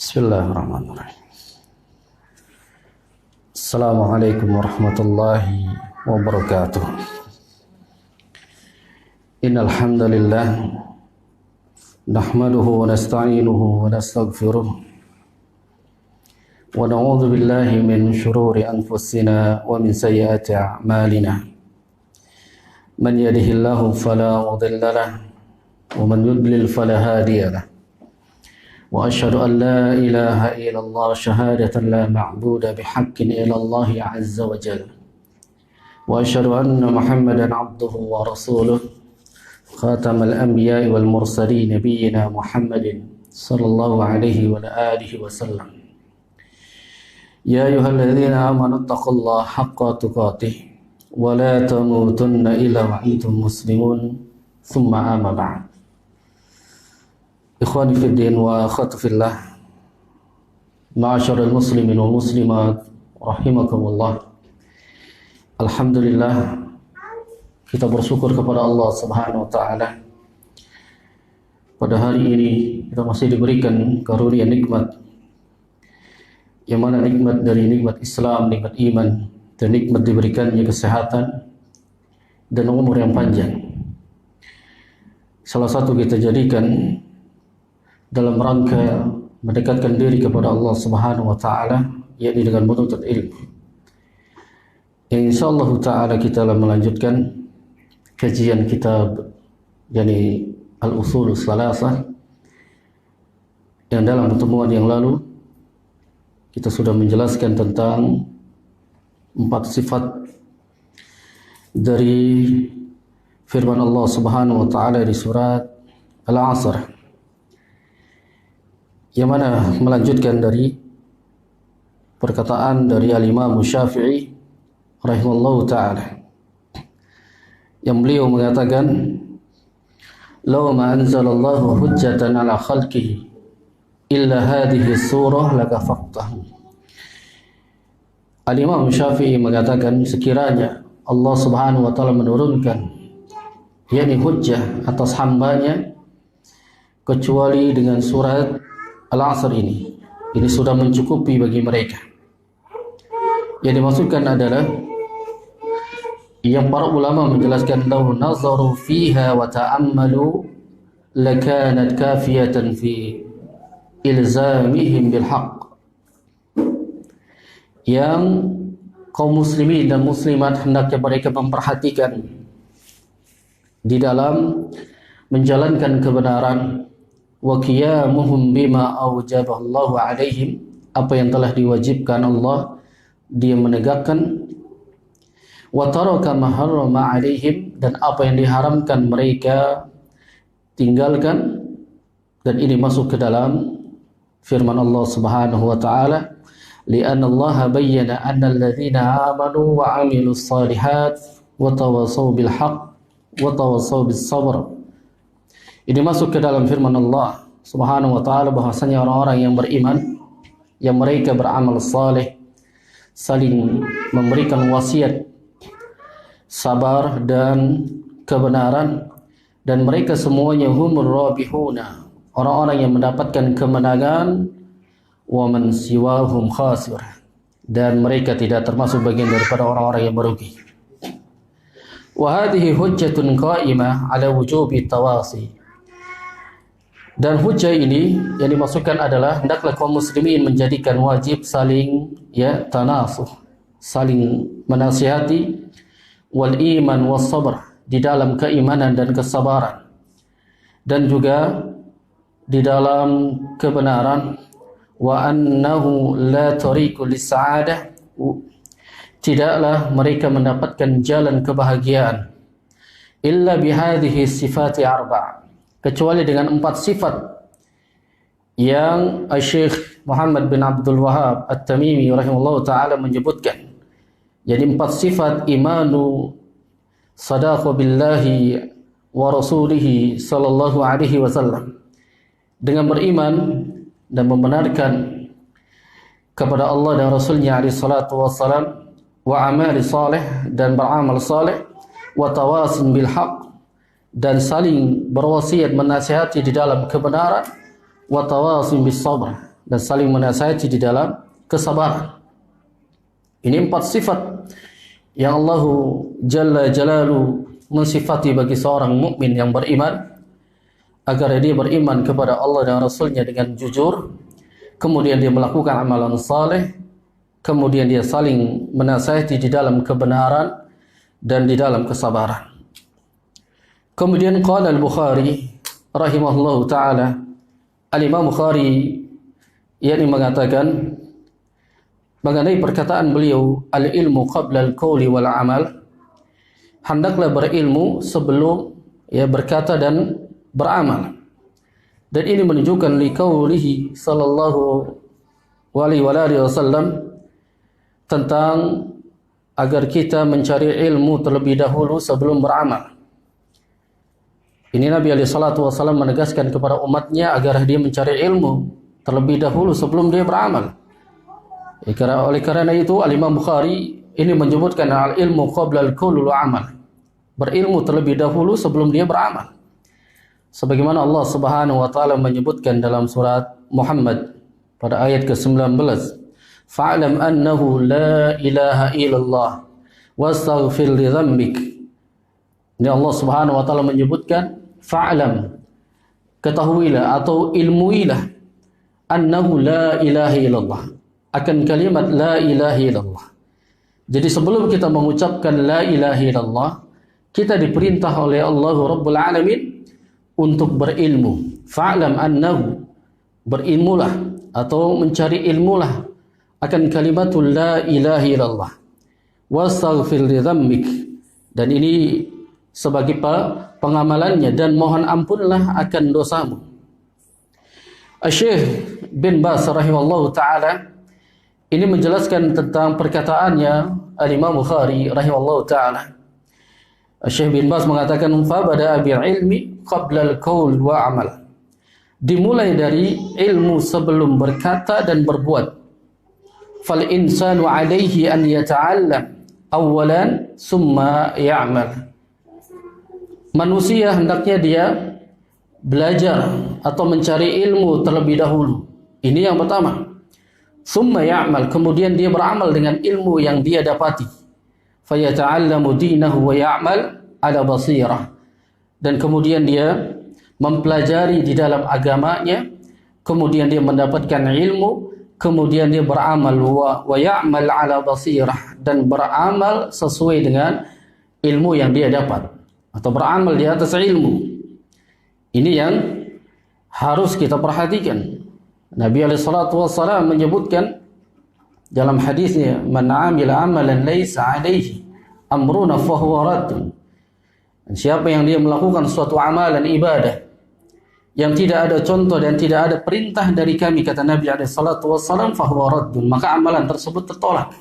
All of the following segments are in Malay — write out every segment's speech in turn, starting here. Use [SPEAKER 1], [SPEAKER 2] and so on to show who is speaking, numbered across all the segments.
[SPEAKER 1] Bismillahirrahmanirrahim. Assalamualaikum warahmatullahi wabarakatuh. Innal hamdalillah nahmaduhu wa nasta'inuhu wa nastaghfiruh wa na'udzu billahi min shururi anfusina wa min sayyiati a'malina. Man yahdihillahu fala mudilla lahu wa man yudlil fala hadiya lahu. وأشهد أن لا إله إلا الله شهادة لا معبود بحق إلا الله عز وجل وأشهد أن محمدا عبده ورسوله خاتم الأنبياء والمرسلين نبينا محمد صلى الله عليه وعلى آله وسلم يا أيها الذين آمنوا اتقوا الله حق تقاته ولا تموتن إلا وأنتم مسلمون ثم أما بعد. Ikhwani fiddin wa akhwati fillah, ma'asyiral muslimin wal muslimat rahimakumullah. Alhamdulillah, kita bersyukur kepada Allah Subhanahu wa taala. Pada hari ini kita masih diberikan karunia nikmat, yang mana nikmat dari nikmat Islam, nikmat iman, dan nikmat diberikannya kesehatan dan umur yang panjang. Salah satu kita jadikan dalam rangka mendekatkan diri kepada Allah Subhanahu wa taala, yakni dengan menuntut ilmu. Yang insyaallah taala kita akan melanjutkan kajian kitab yakni Al-Ushul Tsalatsah, yang dalam pertemuan yang lalu kita sudah menjelaskan tentang 4 sifat dari firman Allah Subhanahu wa taala di surat Al-Asr, yang mana melanjutkan dari perkataan dari Al-Imam Syafi'i rahimallahu ta'ala, yang beliau mengatakan, "Law ma anzalallahu hujjatan ala khalqihi illa hadhihi surah lakafaqtahu." Al-Imam Syafi'i mengatakan, sekiranya Allah Subhanahu wa ta'ala menurunkan yakni hujjah atas hambanya kecuali dengan surat Al-Asr ini sudah mencukupi bagi mereka. Yang dimaksudkan adalah yang para ulama menjelaskan, law nazaru fiha wa ta'ammalu lakanat kafiyatan fi ilzamihim bil haqq. Yang kaum muslimin dan muslimat hendaknya mereka memperhatikan di dalam menjalankan kebenaran, wa qiyamuhum bima aujaballahu alaihim, apa yang telah diwajibkan Allah dia menegakkan, wa taraka ma harrama alaihim, dan apa yang diharamkan mereka tinggalkan. Dan ini masuk ke dalam firman Allah Subhanahu wa taala, li'anna Allah bayyana anna alladhina amanu wa 'amilus shalihat wa tawassaw bil haqq wa tawassaw bis sabr. Ini masuk ke dalam firman Allah Subhanahu wa taala bahwasanya orang-orang yang beriman, yang mereka beramal saleh, saling memberikan wasiat sabar dan kebenaran, dan mereka semuanya humur rabihuna, orang-orang yang mendapatkan kemenangan, wa man siwahum khasir, dan mereka tidak termasuk bagian daripada orang-orang yang merugi. Wa hadhihi hujjatun qa'imah ala wujubi tawasi. Dan hujjah ini yang dimaksudkan adalah hendaklah kaum muslimin menjadikan wajib saling tanasuh, saling menasihati, wal iman was sabr, di dalam keimanan dan kesabaran, dan juga di dalam kebenaran, wa annahu la tariqu lis-sa'adah, tidaklah mereka mendapatkan jalan kebahagiaan illa bihadhihi sifati arba', kecuali dengan 4 sifat yang Syekh Muhammad bin Abdul Wahhab At-Tamimi rahimahullah ta'ala menyebutkan. Jadi 4 sifat: imanu sadaqah billahi wa rasulihi sallallahu alaihi wasallam, dengan beriman dan membenarkan kepada Allah dan Rasulnya alaihi salatu wassalam, wa amali salih, dan beramal saleh, wa tawasin bil haqq, dan saling berwasiat menasihati di dalam kebenaran, wa tawasim bis sabr, dan saling menasihati di dalam kesabaran. Ini 4 sifat yang Allah Jalla Jalalu mensifati bagi seorang mukmin yang beriman, agar dia beriman kepada Allah dan Rasulnya dengan jujur, kemudian dia melakukan amalan saleh, kemudian dia saling menasihati di dalam kebenaran dan di dalam kesabaran. Kemudian qala al-Bukhari rahimahullahu taala, Al-Imam Bukhari yakni mengatakan mengenai perkataan beliau, al-ilmu qabla al-qawli wal amal, hendaklah berilmu sebelum berkata dan beramal. Dan ini menunjukkan liqaulihi sallallahu alaihi wasallam tentang agar kita mencari ilmu terlebih dahulu sebelum beramal. Ini Nabi SAW menegaskan kepada umatnya agar dia mencari ilmu terlebih dahulu sebelum dia beramal. Oleh karena itu Al-Imam Bukhari ini menyebutkan al-ilmu qabla al-qaul wal amal, berilmu terlebih dahulu sebelum dia beramal. Sebagaimana Allah Subhanahu wa taala menyebutkan dalam surat Muhammad pada ayat ke-19, fa'lam annahu la ilaha illallah wastaghfir li dzambik. Ini Allah Subhanahu wa taala menyebutkan fa'lam, ketahuilah atau ilmuilah, annahu la ilaha illallah, akan kalimat la ilaha illallah. Jadi sebelum kita mengucapkan la ilaha illallah, kita diperintah oleh Allah Rabbul Alamin untuk berilmu. Fa'lam annahu, berilmulah atau mencari ilmulah akan kalimatul la ilaha illallah wastaghfir li dzambik, dan ini sebagai pengamalannya, dan mohon ampunlah akan dosamu. Syekh bin Baz rahimahullahu taala ini menjelaskan tentang perkataannya Al-Imam Bukhari rahimahullahu taala. Syekh bin Baz mengatakan fa bada bil ilmi qabla al-qaul wa amal, dimulai dari ilmu sebelum berkata dan berbuat. Fal insanu alaihi an yata'allam awalan summa ya'mal, manusia hendaknya dia belajar atau mencari ilmu terlebih dahulu. Ini yang pertama. Summa ya'mal, kemudian dia beramal dengan ilmu yang dia dapati. Fayata'allamu dinahu wa ya'mal ala basirah, dan kemudian dia mempelajari di dalam agamanya, kemudian dia mendapatkan ilmu, kemudian dia beramal wa ya'mal ala basirah, dan beramal sesuai dengan ilmu yang dia dapat, atau beramal di atas ilmu. Ini yang harus kita perhatikan. Nabi SAW menyebutkan dalam hadisnya, man amila amalan laysa alaihi amruna fahuwa raddun. Siapa yang dia melakukan suatu amalan ibadah yang tidak ada contoh dan tidak ada perintah dari kami, kata Nabi SAW, fahuwa raddun, maka amalan tersebut tertolak.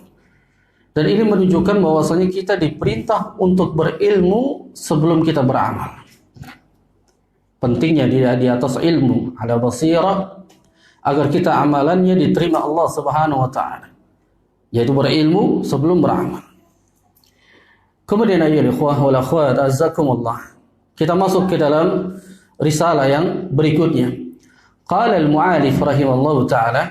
[SPEAKER 1] Dan ini menunjukkan bahwasanya kita diperintah untuk berilmu sebelum kita beramal. Pentingnya dia di atas ilmu, ala basirah, agar kita amalannya diterima Allah Subhanahu wa taala, yaitu berilmu sebelum beramal. Kemudian ayyuhal ikhwah wal akhwat azzakumullah, kita masuk ke dalam risalah yang berikutnya. Qala al-mu'alif rahimallahu taala,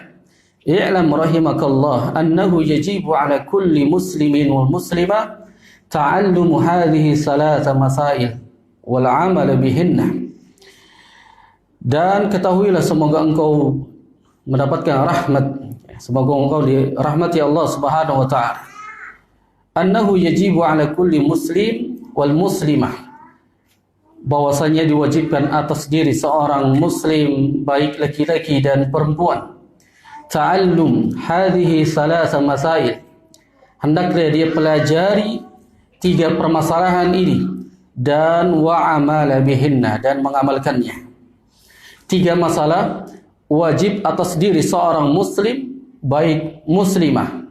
[SPEAKER 1] i'lam rahimakallah annahu yajibu ala kulli muslimin wal muslimah ta'allumu hadhihi salasa masail wal 'amal bihinna. Dan ketahuilah, semoga engkau mendapatkan rahmat, semoga engkau dirahmati Allah Subhanahu wa taala. Annahu yajibu ala kulli muslim wal muslimah, bahwasanya diwajibkan atas diri seorang muslim, baik laki-laki dan perempuan, ta'allum hadhihi salasa masail, hendaklah dia pelajari 3 permasalahan ini, dan wa amala bihinna, dan mengamalkannya. 3 masalah wajib atas diri seorang muslim baik muslimah.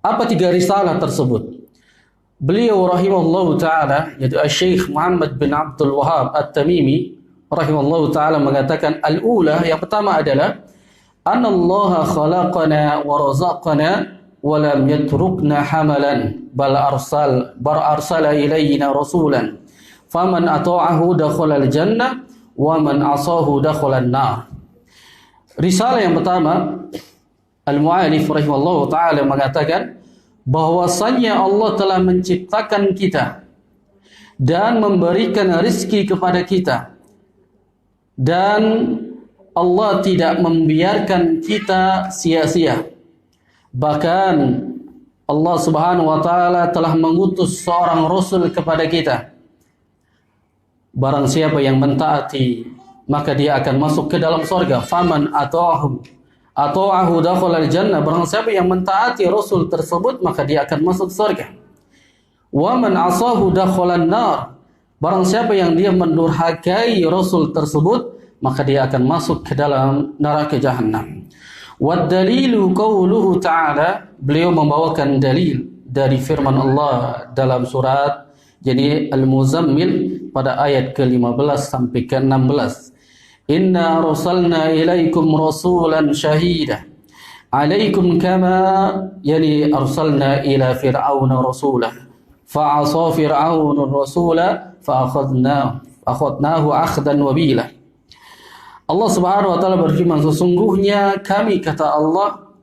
[SPEAKER 1] Apa 3 risalah tersebut? Beliau rahimahullahu taala, yaitu Syekh Muhammad bin Abdul Wahhab At-Tamimi rahimahullahu taala mengatakan, al-ula, yang pertama adalah anallaha khalaqana wa razaqana wa lam yatrukna hamalan bal arsala ilayna rasulan faman ata'ahu dakhala al-jannah wa man asahu dakhala an-nar. Risalah yang pertama, Al-Mu'alif rahimahullah ta'ala mengatakan bahwasanya Allah telah menciptakan kita dan memberikan rezeki kepada kita, dan Allah tidak membiarkan kita sia-sia. Bahkan Allah Subhanahu wa taala telah mengutus seorang rasul kepada kita. Barang siapa yang mentaati, maka dia akan masuk ke dalam surga. Faman ata'ahu dakhala al-jannah. Barang siapa yang mentaati rasul tersebut, maka dia akan masuk surga. Wa man asahu dakhala an-nar. Barang siapa yang dia mendurhakai rasul tersebut, maka dia akan masuk ke dalam neraka Jahannam. Wad dalilu qauluhu ta'ala, beliau membawakan dalil dari firman Allah dalam surat jadi Al-Muzammil pada ayat ke-15 sampai ke-16. Inna arsalna ilaikum rasulan syahida alaikum kama yani arsalna ila fir'auna rasulah fa'asa fir'aunu rasulah fa'akhadnahu akhdan wabila. Allah Subhanahu wa taala berfirman, sesungguhnya kami, kata Allah,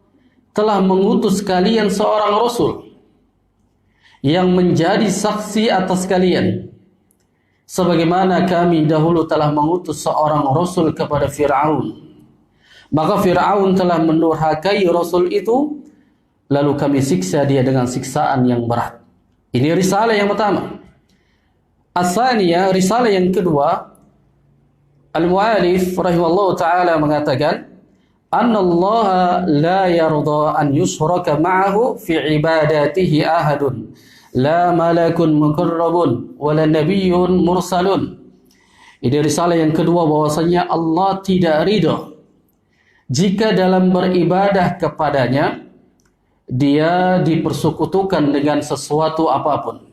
[SPEAKER 1] telah mengutus kalian seorang rasul yang menjadi saksi atas kalian, sebagaimana kami dahulu telah mengutus seorang rasul kepada Fir'aun. Maka Fir'aun telah mendurhakai rasul itu, lalu kami siksa dia dengan siksaan yang berat. Ini risalah yang pertama. As-saniyah, risalah yang kedua, Al-Mu'alif rahimahullah ta'ala mengatakan, Anna Allah la yarda an yushraka ma'ahu fi ibadatihi ahadun, la malakun mukarrabun, wala nabiyyun mursalun. Ini risalah yang kedua, bahwasanya Allah tidak ridha jika dalam beribadah kepadanya dia dipersekutukan dengan sesuatu apapun,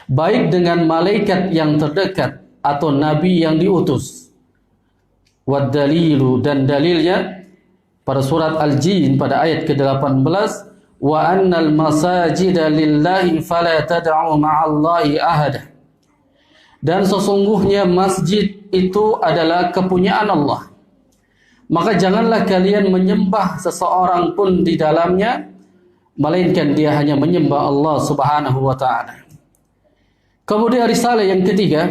[SPEAKER 1] baik dengan malaikat yang terdekat atau nabi yang diutus. Wad dalilu, dan dalilnya pada surat Al-Jin pada ayat ke-18, wa annal masajida lillahi fala tad'u ma'allahi ahada. Dan sesungguhnya masjid itu adalah kepunyaan Allah, maka janganlah kalian menyembah seseorang pun di dalamnya, melainkan dia hanya menyembah Allah Subhanahu wa ta'ala. Kemudian risalah yang ketiga,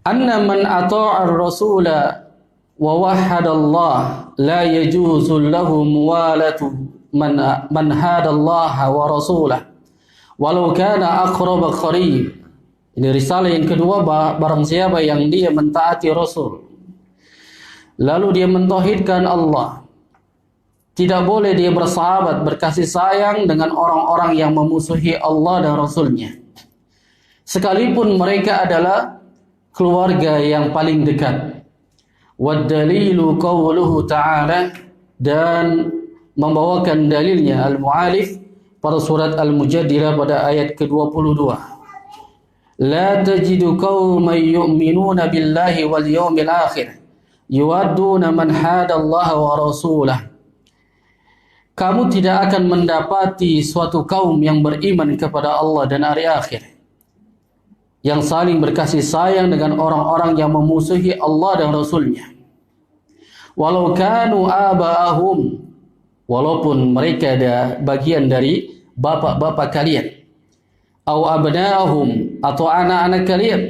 [SPEAKER 1] anna man ata'a ar-rasula wa wahhada Allah la yajuzu lahu muwalatu man hada Allah wa rasulah walau kana aqrab qarib. Ini risalah yang kedua, barang siapa yang dia mentaati rasul lalu dia mentauhidkan Allah, tidak boleh dia bersahabat, berkasih sayang dengan orang-orang yang memusuhi Allah dan rasulnya, sekalipun mereka adalah keluarga yang paling dekat. Wad dalilu qauluhu ta'ala, dan membawakan dalilnya Al-Mu'alif pada surat Al-Mujadilah pada ayat ke-22. La tajidu qauman yu'minuna billahi wal yawmil akhir yuwadduna man hada Allah wa rasulah. Kamu tidak akan mendapati suatu kaum yang beriman kepada Allah dan hari akhir, yang saling berkasih sayang dengan orang-orang yang memusuhi Allah dan Rasulnya. Walau kanu aba'ahum, walaupun mereka ada bagian dari bapak-bapak kalian, au abna'ahum, atau anak-anak kalian,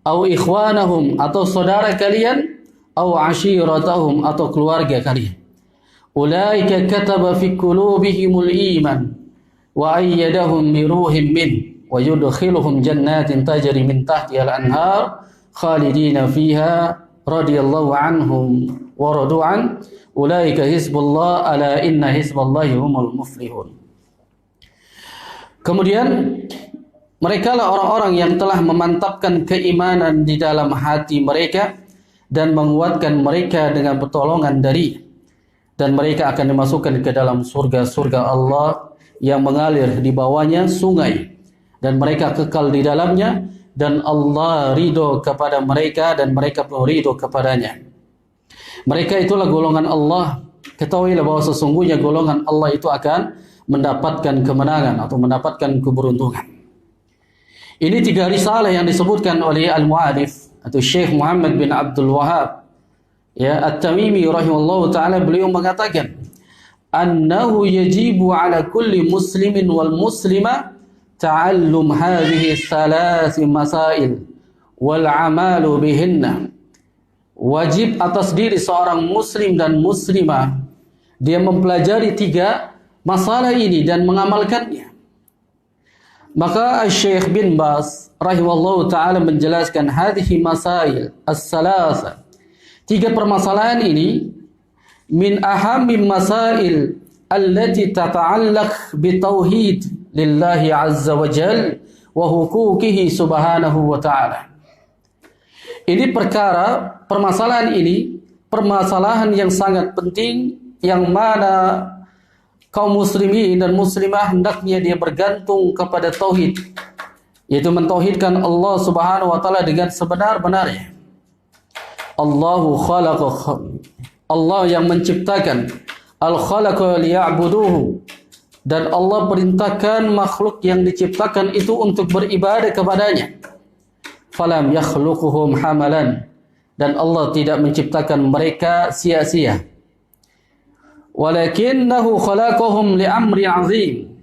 [SPEAKER 1] au ikhwanahum, atau saudara kalian, au ashiratahum, atau keluarga kalian. Ulaika kataba fi qulubihimul iman wa ayyadahum bi ruhin min wa yudkhiluhum jannatin tajri min tahtiha al-anhar khalidina fiha radhiyallahu anhum wa radu an ulaika hizbullah ala inna hizballahi humul muflihun. Kemudian mereka lah orang-orang yang telah memantapkan keimanan di dalam hati mereka dan menguatkan mereka dengan pertolongan dari, dan mereka akan dimasukkan ke dalam surga-surga Allah yang mengalir di bawahnya sungai, dan mereka kekal di dalamnya, dan Allah ridho kepada mereka dan mereka pun ridho kepadanya. Mereka itulah golongan Allah. Ketahuilah bahwa sesungguhnya golongan Allah itu akan mendapatkan kemenangan atau mendapatkan keberuntungan. Ini tiga risalah yang disebutkan oleh Al-Mu'alif atau Syekh Muhammad bin Abdul Wahab ya At-Tamimi rahimahullahu taala, beliau mengatakan annahu yajibu ala kulli muslimin wal muslima ta'allum hadhihi thalath masail wal amalu bihinna. Wajib atas diri seorang muslim dan muslimah dia mempelajari 3 masalah ini dan mengamalkannya. Maka Syekh bin Baz rahimahullahu taala menjelaskan hadhihi masail as-salasa, 3 permasalahan ini min ahammi masail allati tata'allaq bitauhid lillahi azza wa jal wa huquqihi subhanahu wa ta'ala. Ini permasalahan ini permasalahan yang sangat penting, yang mana kaum muslimin dan muslimah hendaknya dia bergantung kepada tauhid, yaitu mentauhidkan Allah Subhanahu wa taala dengan sebenar-benarnya. Allahu khalaqa, Allah yang menciptakan, al-khalaqa liya'buduhu, dan Allah perintahkan makhluk yang diciptakan itu untuk beribadah kepadanya. Falam yakhluquhum hamalan, dan Allah tidak menciptakan mereka sia-sia. Walakinnahu khalaqahum li'amri 'azim.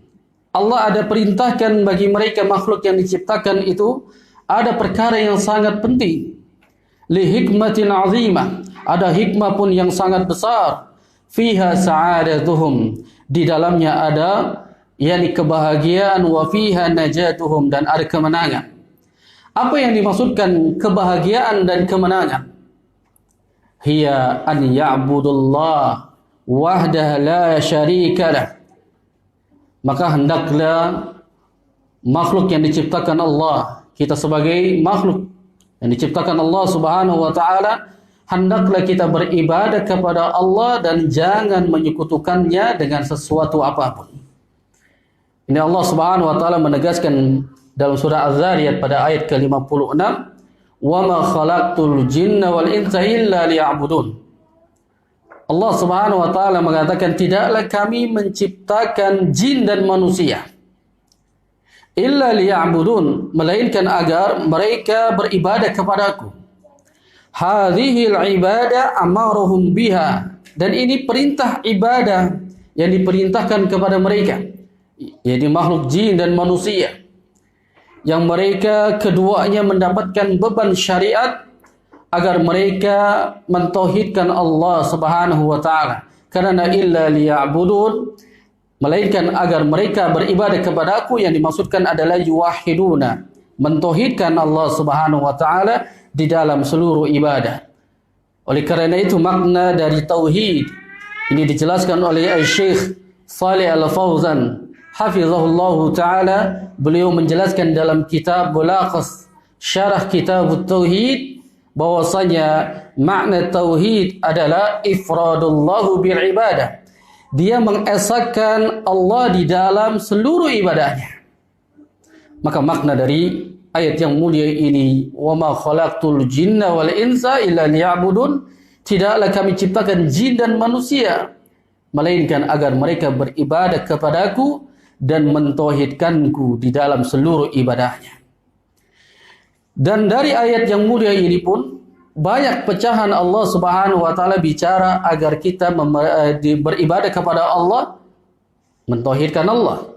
[SPEAKER 1] Allah ada perintahkan bagi mereka makhluk yang diciptakan itu ada perkara yang sangat penting. Li hikmatin 'azimah, ada hikmah pun yang sangat besar. Fiha sa'adatuhum, di dalamnya ada yakni kebahagiaan, wa fiha najatuhum, dan ada kemenangan. Apa yang dimaksudkan kebahagiaan dan kemenangan? Hiya an ya'budullah wahdah la syarika lah. Maka hendaklah makhluk yang diciptakan Allah, kita sebagai makhluk yang diciptakan Allah Subhanahu wa taala, hendaklah kita beribadah kepada Allah dan jangan menyekutukannya dengan sesuatu apapun. Ini Allah Subhanahu wa taala menegaskan dalam surah Az-Zariyat pada ayat ke-56, "Wa ma khalaqtul jinna wal insa illa liya'budun." Allah Subhanahu wa taala mengatakan, tidaklah kami menciptakan jin dan manusia illa liya'budun, melainkan agar mereka beribadah kepadaku. Hadhil ibadah amaruhum biha, dan ini perintah ibadah yang diperintahkan kepada mereka, yaitu makhluk jin dan manusia, yang mereka keduanya mendapatkan beban syariat agar mereka mentauhidkan Allah Subhanahu wa taala. Karena illa liya'budun, melainkan agar mereka beribadah kepadaku, yang dimaksudkan adalah yuwahhiduna, mentauhidkan Allah Subhanahu wa taala di dalam seluruh ibadah. Oleh kerana itu makna dari tauhid ini dijelaskan oleh Syekh Shalih Al-Fauzan hafizahullahu taala. Beliau menjelaskan dalam kitab Mulakhas Syarah Kitab Tauhid bahwasanya makna tauhid adalah ifradullahu bil ibadah. Dia mengesahkan Allah di dalam seluruh ibadahnya. Maka makna dari ayat yang mulia ini, wa ma khalaqtul jinna wal insa illa liya'budun, tidaklah kami ciptakan jin dan manusia melainkan agar mereka beribadah kepadaku dan mentauhidkanku di dalam seluruh ibadahnya. Dan dari ayat yang mulia ini pun banyak pecahan Allah Subhanahu wa taala bicara agar kita beribadah kepada Allah, mentauhidkan Allah.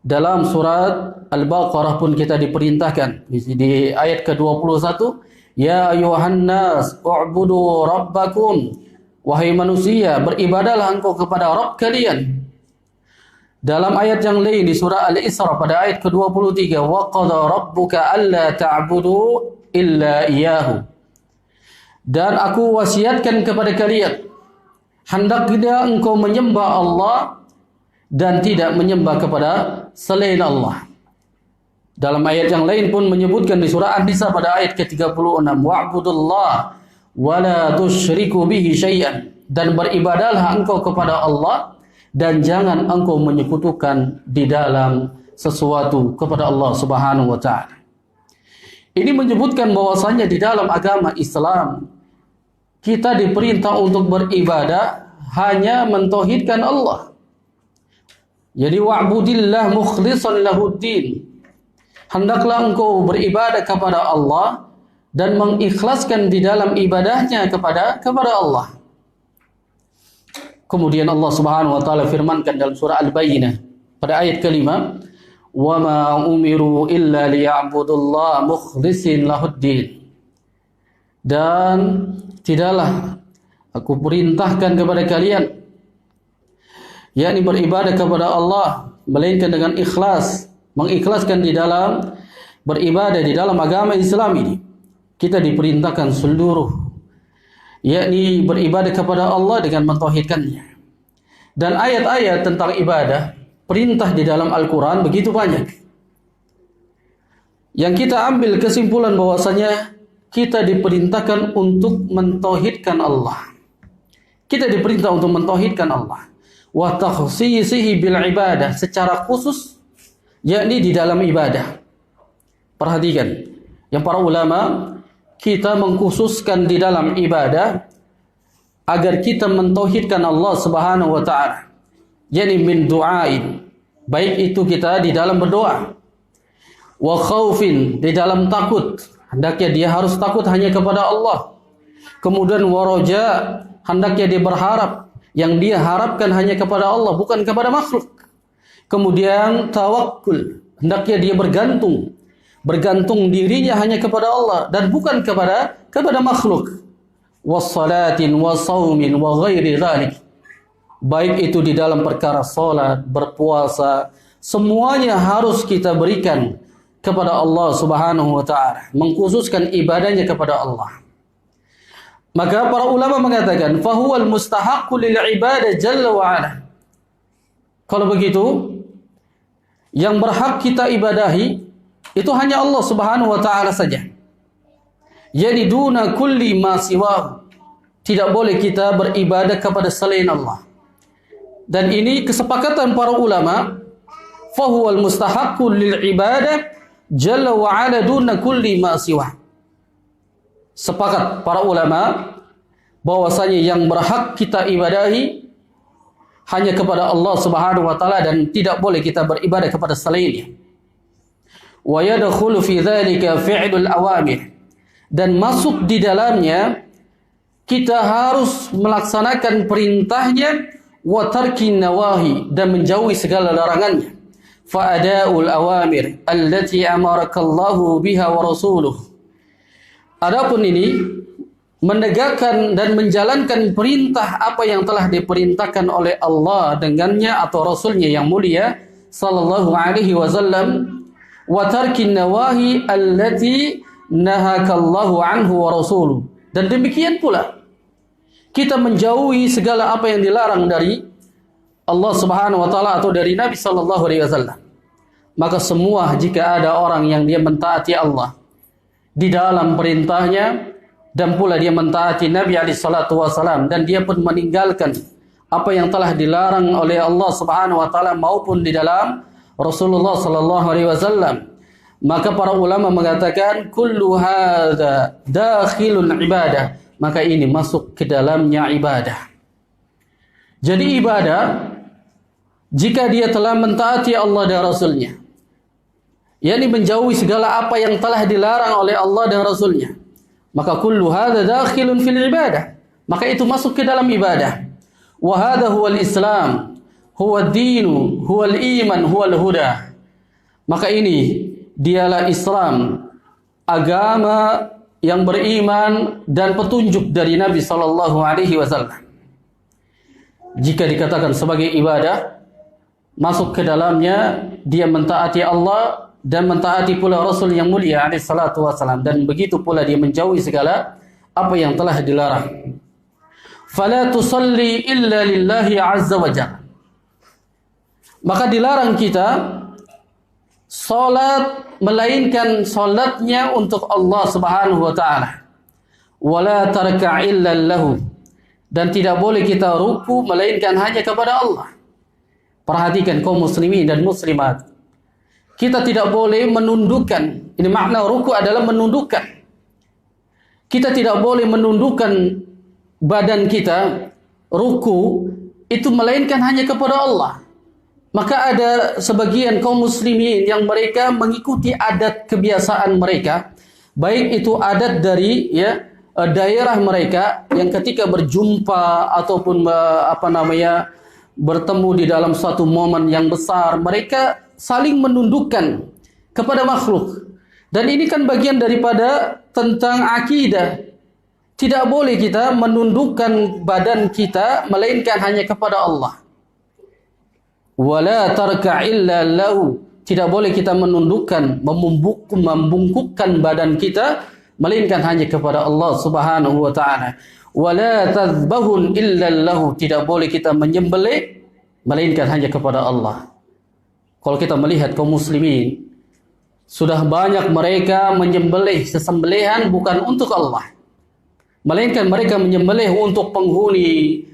[SPEAKER 1] Dalam surat Al-Baqarah pun kita diperintahkan di ayat ke-21, ya ayuhan nas u'budu rabbakum, wahai manusia beribadahlah engkau kepada Rabb kalian. Dalam ayat yang lain di surah Al-Isra pada ayat ke-23, wa qadha rabbuka alla ta'budu illa iyyahu, dan aku wasiatkan kepada kalian hendaknya engkau menyembah Allah dan tidak menyembah kepada selain Allah. Dalam ayat yang lain pun menyebutkan di surah An-Nisa pada ayat ke-36, wa'budullah wa la tusyriku bihi syai'an, dan beribadahlah engkau kepada Allah dan jangan engkau menyekutukan di dalam sesuatu kepada Allah Subhanahu wa taala. Ini menyebutkan bahwasanya di dalam agama Islam kita diperintah untuk beribadah hanya mentauhidkan Allah. Jadi wa'budillah mukhlishan lahuddin. Hendaklah engkau beribadah kepada Allah dan mengikhlaskan di dalam ibadahnya kepada Allah. Kemudian Allah Subhanahu wa taala firmankan dalam surah Al-Bayyinah pada ayat kelima, "Wa ma umiru illa liya'budullaha mukhlishina lahuddin." Dan tidaklah aku perintahkan kepada kalian, yakni beribadah kepada Allah melainkan dengan ikhlas, mengikhlaskan di dalam beribadah di dalam agama Islam ini. Kita diperintahkan seluruh, yakni beribadah kepada Allah dengan mentauhidkannya. Dan ayat-ayat tentang ibadah, perintah di dalam Al-Quran begitu banyak. Yang kita ambil kesimpulan bahwasanya kita diperintahkan untuk mentauhidkan Allah. Kita diperintah untuk mentauhidkan Allah. Wa takhsisihi bil ibadah, secara khusus, yakni di dalam ibadah. Perhatikan, yang para ulama, kita mengkhususkan di dalam ibadah agar kita mentauhidkan Allah Subhanahu wa taala. Yani min du'ain, baik itu kita di dalam berdoa, wa khaufin, di dalam takut, hendaknya dia harus takut hanya kepada Allah. Kemudian wa raja, hendaknya dia berharap, yang dia harapkan hanya kepada Allah, bukan kepada makhluk. Kemudian tawakkul, hendaknya dia bergantung dirinya hanya kepada Allah dan bukan kepada makhluk. Wassalatin wasaumin wa ghairi dzalik, baik itu di dalam perkara salat, berpuasa, semuanya harus kita berikan kepada Allah Subhanahu wa taala, mengkhususkan ibadahnya kepada Allah. Maka para ulama mengatakan fahuwal mustahaqqu lil ibadah jalla wa ala. Kalau begitu, yang berhak kita ibadahi itu hanya Allah Subhanahu wa taala saja. Yani duna kulli ma siwahu. Tidak boleh kita beribadah kepada selain Allah. Dan ini kesepakatan para ulama, fahuwal mustahaqqu lil ibadah jalla wa ala duna kulli ma siwahu. Sepakat para ulama bahwasanya yang berhak kita ibadahi hanya kepada Allah Subhanahu wa taala dan tidak boleh kita beribadah kepada selainnya. Wa yadkhulu fi dzalika fi'lul awamir, dan masuk di dalamnya kita harus melaksanakan perintahnya, wa tarkin nawahi, dan menjauhi segala larangannya. Fa ada'ul awamir allati amarakallahu biha wa rasuluh. Adapun ini menegakkan dan menjalankan perintah apa yang telah diperintahkan oleh Allah dengannya atau Rasulnya yang mulia sallallahu alaihi wasallam, wa tarkin nawahi allati nahakallahu anhu wa rasuluh. Dan demikian pula kita menjauhi segala apa yang dilarang dari Allah Subhanahu wa taala atau dari Nabi sallallahu alaihi wasallam. Maka semua jika ada orang yang dia mentaati Allah di dalam perintahnya dan pula dia mentaati Nabi alaihi salatu wasallam dan dia pun meninggalkan apa yang telah dilarang oleh Allah Subhanahu wa taala maupun di dalam Rasulullah sallallahu alaihi wasallam, maka para ulama mengatakan kullu hadza dakhilul ibadah, maka ini masuk ke dalamnya ibadah. Jadi ibadah jika dia telah mentaati Allah dan Rasulnya, yakni menjauhi segala apa yang telah dilarang oleh Allah dan Rasulnya, maka kullu hadza dakhilun fil ibadah, maka itu masuk ke dalam ibadah. Wa hadza huwal Islam, huwa dinu, huwal iman, huwal huda. Maka ini dialah Islam, agama yang beriman dan petunjuk dari Nabi sallallahu alaihi wasallam. Jika dikatakan sebagai ibadah, masuk ke dalamnya dia mentaati Allah dan mentaati pula Rasul yang mulia alaihi salatu wasallam, dan begitu pula dia menjauhi segala apa yang telah dilarang. Fala tusalli illa lillahi azza wa jalla. Maka dilarang kita salat melainkan salatnya untuk Allah Subhanahu wa taala. Wala tarka' illa lahu, dan tidak boleh kita ruku melainkan hanya kepada Allah. Perhatikan kaum muslimin dan muslimat, kita tidak boleh menundukkan. Ini makna ruku adalah menundukkan. Kita tidak boleh menundukkan badan kita ruku itu melainkan hanya kepada Allah. Maka ada sebagian kaum muslimin yang mereka mengikuti adat kebiasaan mereka, baik itu adat dari daerah mereka yang ketika berjumpa ataupun bertemu di dalam suatu momen yang besar, mereka saling menundukkan kepada makhluk. Dan ini kan bagian daripada tentang akidah. Tidak boleh kita menundukkan badan kita melainkan hanya kepada Allah. Wala tarka illa lahu. Tidak boleh kita menundukkan, membungkukkan badan kita melainkan hanya kepada Allah Subhanahu wa taala. Wala tadhbahun illa lahu. Tidak boleh kita menyembelih melainkan hanya kepada Allah. Kalau kita melihat kaum muslimin, sudah banyak mereka menyembelih sesembelihan bukan untuk Allah, melainkan mereka menyembelih untuk penghuni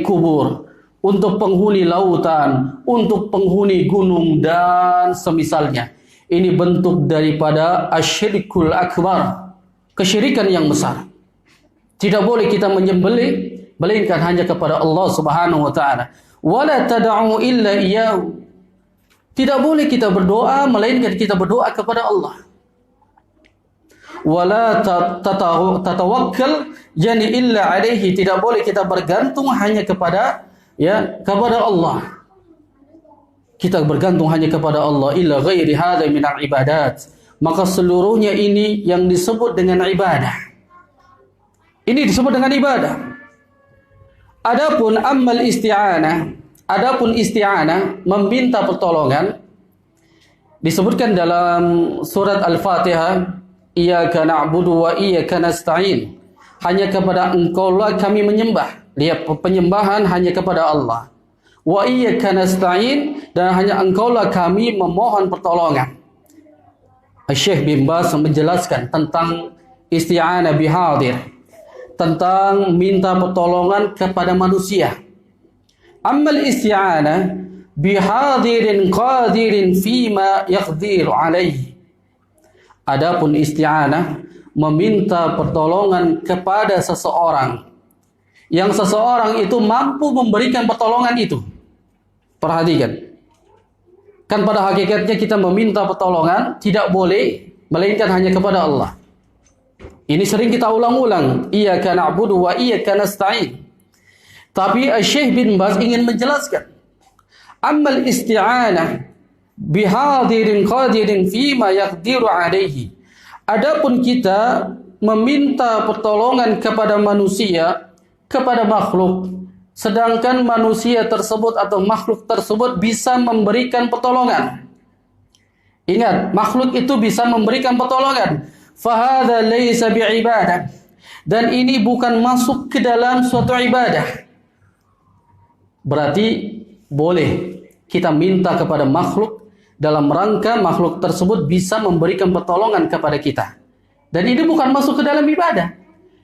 [SPEAKER 1] kubur, untuk penghuni lautan, untuk penghuni gunung dan semisalnya. Ini bentuk daripada asyirkul akbar, kesyirikan yang besar. Tidak boleh kita menyembelih melainkan hanya kepada Allah Subhanahu wa taala. Wala tad'u illa iyyahu. Tidak boleh kita berdoa melainkan kita berdoa kepada Allah. Wala tatawakkal yani illa alaihi. Tidak boleh kita bergantung hanya kepada Allah. Kita bergantung hanya kepada Allah. Illa ghairi hadza min al-ibadat. Maka seluruhnya ini yang disebut dengan ibadah. Ini disebut dengan ibadah. Adapun isti'anah, meminta pertolongan, disebutkan dalam surat Al-Fatihah, iyyaka na'budu wa iyyaka nasta'in. Hanya kepada Engkaulah kami menyembah. Lihat, penyembahan hanya kepada Allah. Wa iyyaka nasta'in, dan hanya Engkaulah kami memohon pertolongan. Syekh bin Baz menjelaskan tentang isti'anah bihadir, tentang minta pertolongan kepada manusia. Ammal isti'anah bihadirin qadirin fima yaqdiru alaihi. Adapun isti'anah meminta pertolongan kepada seseorang yang seseorang itu mampu memberikan pertolongan itu. Perhatikan. Kan pada hakikatnya kita meminta pertolongan tidak boleh melainkan hanya kepada Allah. Ini sering kita ulang-ulang, iyyaka na'budu wa iyyaka nasta'in. Tapi Syekh bin Baz ingin menjelaskan, ammal isti'anah bihadirin qadirin fima yaqdiru alaihi. Adapun kita meminta pertolongan kepada manusia, kepada makhluk, sedangkan manusia tersebut atau makhluk tersebut bisa memberikan pertolongan. Ingat, makhluk itu bisa memberikan pertolongan. Fahadha laysa bi'ibadah. Dan ini bukan masuk ke dalam suatu ibadah. Berarti boleh kita minta kepada makhluk dalam rangka makhluk tersebut bisa memberikan pertolongan kepada kita. Dan ini bukan masuk ke dalam ibadah.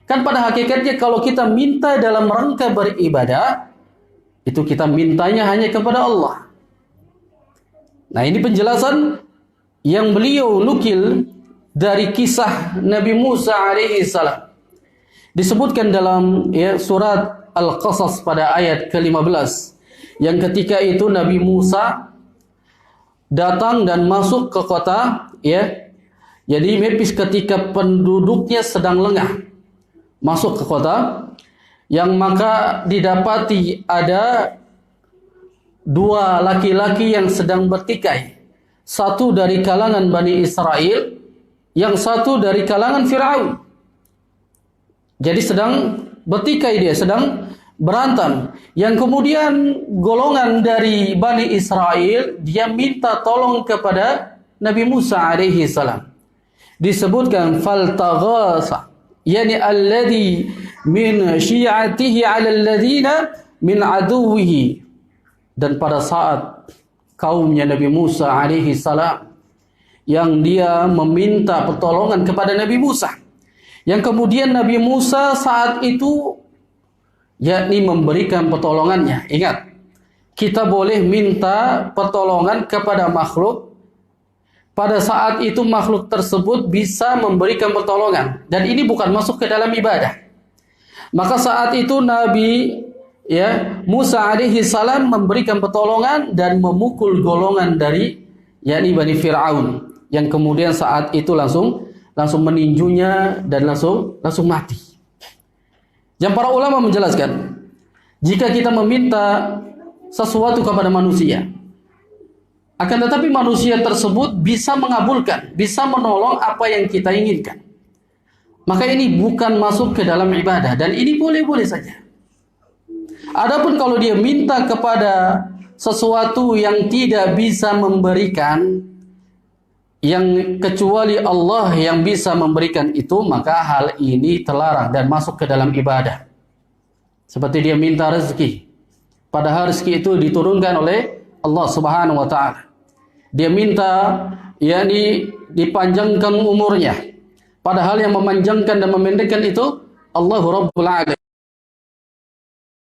[SPEAKER 1] Kan pada hakikatnya kalau kita minta dalam rangka beribadah, itu kita mintanya hanya kepada Allah. Nah, ini penjelasan yang beliau nukil dari kisah Nabi Musa alaihi salam. Disebutkan dalam surat Al-Qasas pada ayat ke-15. Yang ketika itu Nabi Musa datang dan masuk ke kota, Jadi Memphis ketika penduduknya sedang lengah masuk ke kota, yang maka didapati ada dua laki-laki yang sedang bertikai. Satu dari kalangan Bani Israel, yang satu dari kalangan Fir'aun. Jadi sedang bertikai, dia sedang berantem. Yang kemudian golongan dari Bani Israel, dia minta tolong kepada Nabi Musa alaihi salam. Disebutkan faltaghasa, yani alladhi min syi'atihi 'ala alladhina min aduwwihi. Dan pada saat kaumnya Nabi Musa alaihi salam yang dia meminta pertolongan kepada Nabi Musa, yang kemudian Nabi Musa saat itu yakni memberikan pertolongannya. Ingat, kita boleh minta pertolongan kepada makhluk pada saat itu makhluk tersebut bisa memberikan pertolongan, dan ini bukan masuk ke dalam ibadah. Maka saat itu Nabi Musa alaihi salam memberikan pertolongan dan memukul golongan dari yakni Bani Fir'aun, yang kemudian saat itu langsung langsung meninjunya dan langsung mati. Yang para ulama menjelaskan, jika kita meminta sesuatu kepada manusia, akan tetapi manusia tersebut bisa mengabulkan, bisa menolong apa yang kita inginkan, maka ini bukan masuk ke dalam ibadah, dan ini boleh-boleh saja. Adapun kalau dia minta kepada sesuatu yang tidak bisa memberikan, yang kecuali Allah yang bisa memberikan itu, maka hal ini terlarang dan masuk ke dalam ibadah. Seperti dia minta rezeki, padahal rezeki itu diturunkan oleh Allah Subhanahu wa taala. Dia minta yakni dipanjangkan umurnya, padahal yang memanjangkan dan memendekkan itu Allah Rabbul Alamin.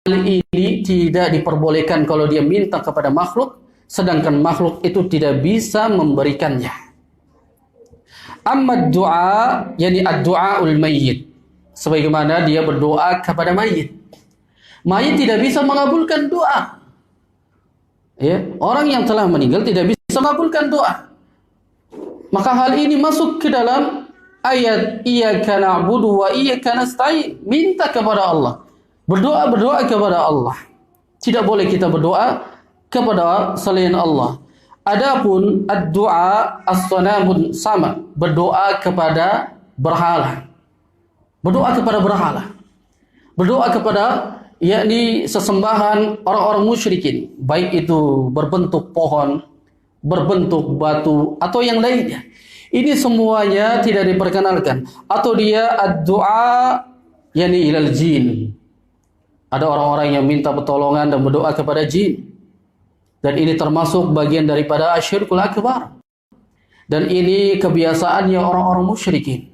[SPEAKER 1] Hal ini tidak diperbolehkan kalau dia minta kepada makhluk, sedangkan makhluk itu tidak bisa memberikannya. Amma doa, yakni ad-du'aul mayyit, sebagaimana dia berdoa kepada mayit. Mayit tidak bisa mengabulkan doa. Ya, orang yang telah meninggal tidak bisa mengabulkan doa. Maka hal ini masuk ke dalam ayat iyyaka na'budu wa iyyaka nasta'in. Minta kepada Allah. Berdoa kepada Allah. Tidak boleh kita berdoa kepada selain Allah. Adapun ad-du'a as-sanamun sama, berdoa kepada berhala. Berdoa kepada berhala. Berdoa kepada yakni sesembahan orang-orang musyrikin, baik itu berbentuk pohon, berbentuk batu atau yang lainnya. Ini semuanya tidak diperkenalkan. Atau dia ad-du'a yakni ilal jin. Ada orang-orang yang minta pertolongan dan berdoa kepada jin. Dan ini termasuk bagian daripada asyirkul akbar. Dan ini kebiasaannya orang-orang musyrikin.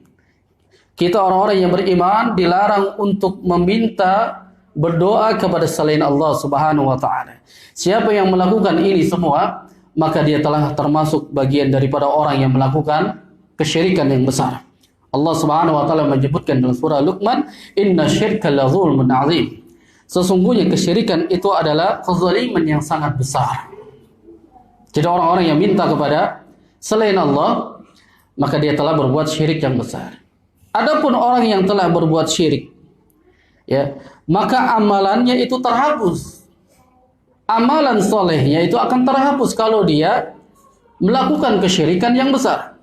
[SPEAKER 1] Kita orang-orang yang beriman dilarang untuk meminta berdoa kepada selain Allah Subhanahu wa taala. Siapa yang melakukan ini semua, maka dia telah termasuk bagian daripada orang yang melakukan kesyirikan yang besar. Allah Subhanahu wa taala menyebutkan dalam surah Luqman, "Inna syirka la zulmun 'adzim." Sesungguhnya kesyirikan itu adalah kezaliman yang sangat besar. Jadi orang-orang yang minta kepada selain Allah, maka dia telah berbuat syirik yang besar. Adapun orang yang telah berbuat syirik, ya, maka amalannya itu terhapus. Amalan solehnya itu akan terhapus kalau dia melakukan kesyirikan yang besar.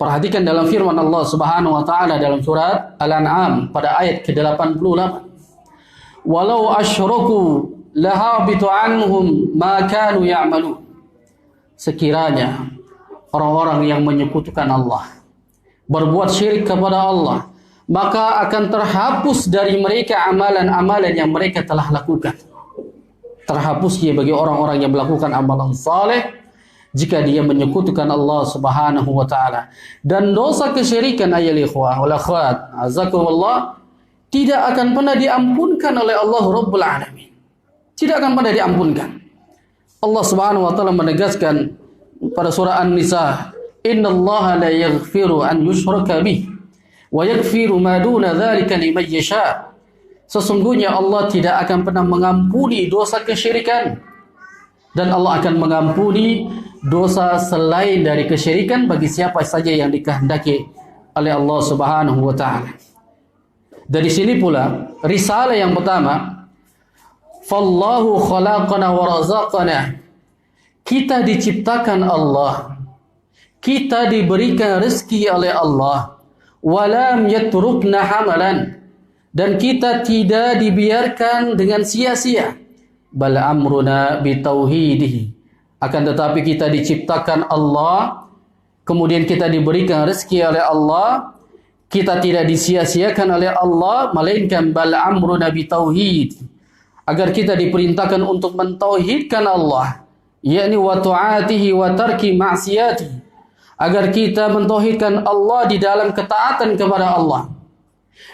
[SPEAKER 1] Perhatikan dalam firman Allah Subhanahu wa taala dalam surat Al-An'am pada ayat ke-88. Walau asyraku lahabitu anhum ma kanu ya'malun. Sekiranya orang-orang yang menyekutukan Allah berbuat syirik kepada Allah, maka akan terhapus dari mereka amalan-amalan yang mereka telah lakukan. Terhapusnya bagi orang-orang yang melakukan amalan saleh jika dia menyekutukan Allah Subhanahu wa taala. Dan dosa kesyirikan ayol ikhwah wal akhwat, azakumullah, tidak akan pernah diampunkan oleh Allah Rabbul Alamin. Tidak akan pernah diampunkan. Allah Subhanahu wa taala menegaskan pada surah An-Nisa, "Innallaha la yaghfiru an yushraka bih wa yaghfiru ma duna dzalika liman yasha." Sesungguhnya Allah tidak akan pernah mengampuni dosa kesyirikan, dan Allah akan mengampuni dosa selain dari kesyirikan bagi siapa saja yang dikehendaki oleh Allah Subhanahu wa taala. Dari sini pula risalah yang pertama, fallahu khalaqana wa razaqana. Kita diciptakan Allah, kita diberikan rezeki oleh Allah, walam yatrukna hamalan, dan kita tidak dibiarkan dengan sia-sia. Bal amruna bitauhidihi. Akan tetapi kita diciptakan Allah, kemudian kita diberikan rezeki oleh Allah, kita tidak disia-siakan oleh Allah, melainkan bal amruna bitauhid, agar kita diperintahkan untuk mentauhidkan Allah, yakni wa ta'atihi wa tarki ma'siyatihi, agar kita mentauhidkan Allah di dalam ketaatan kepada Allah,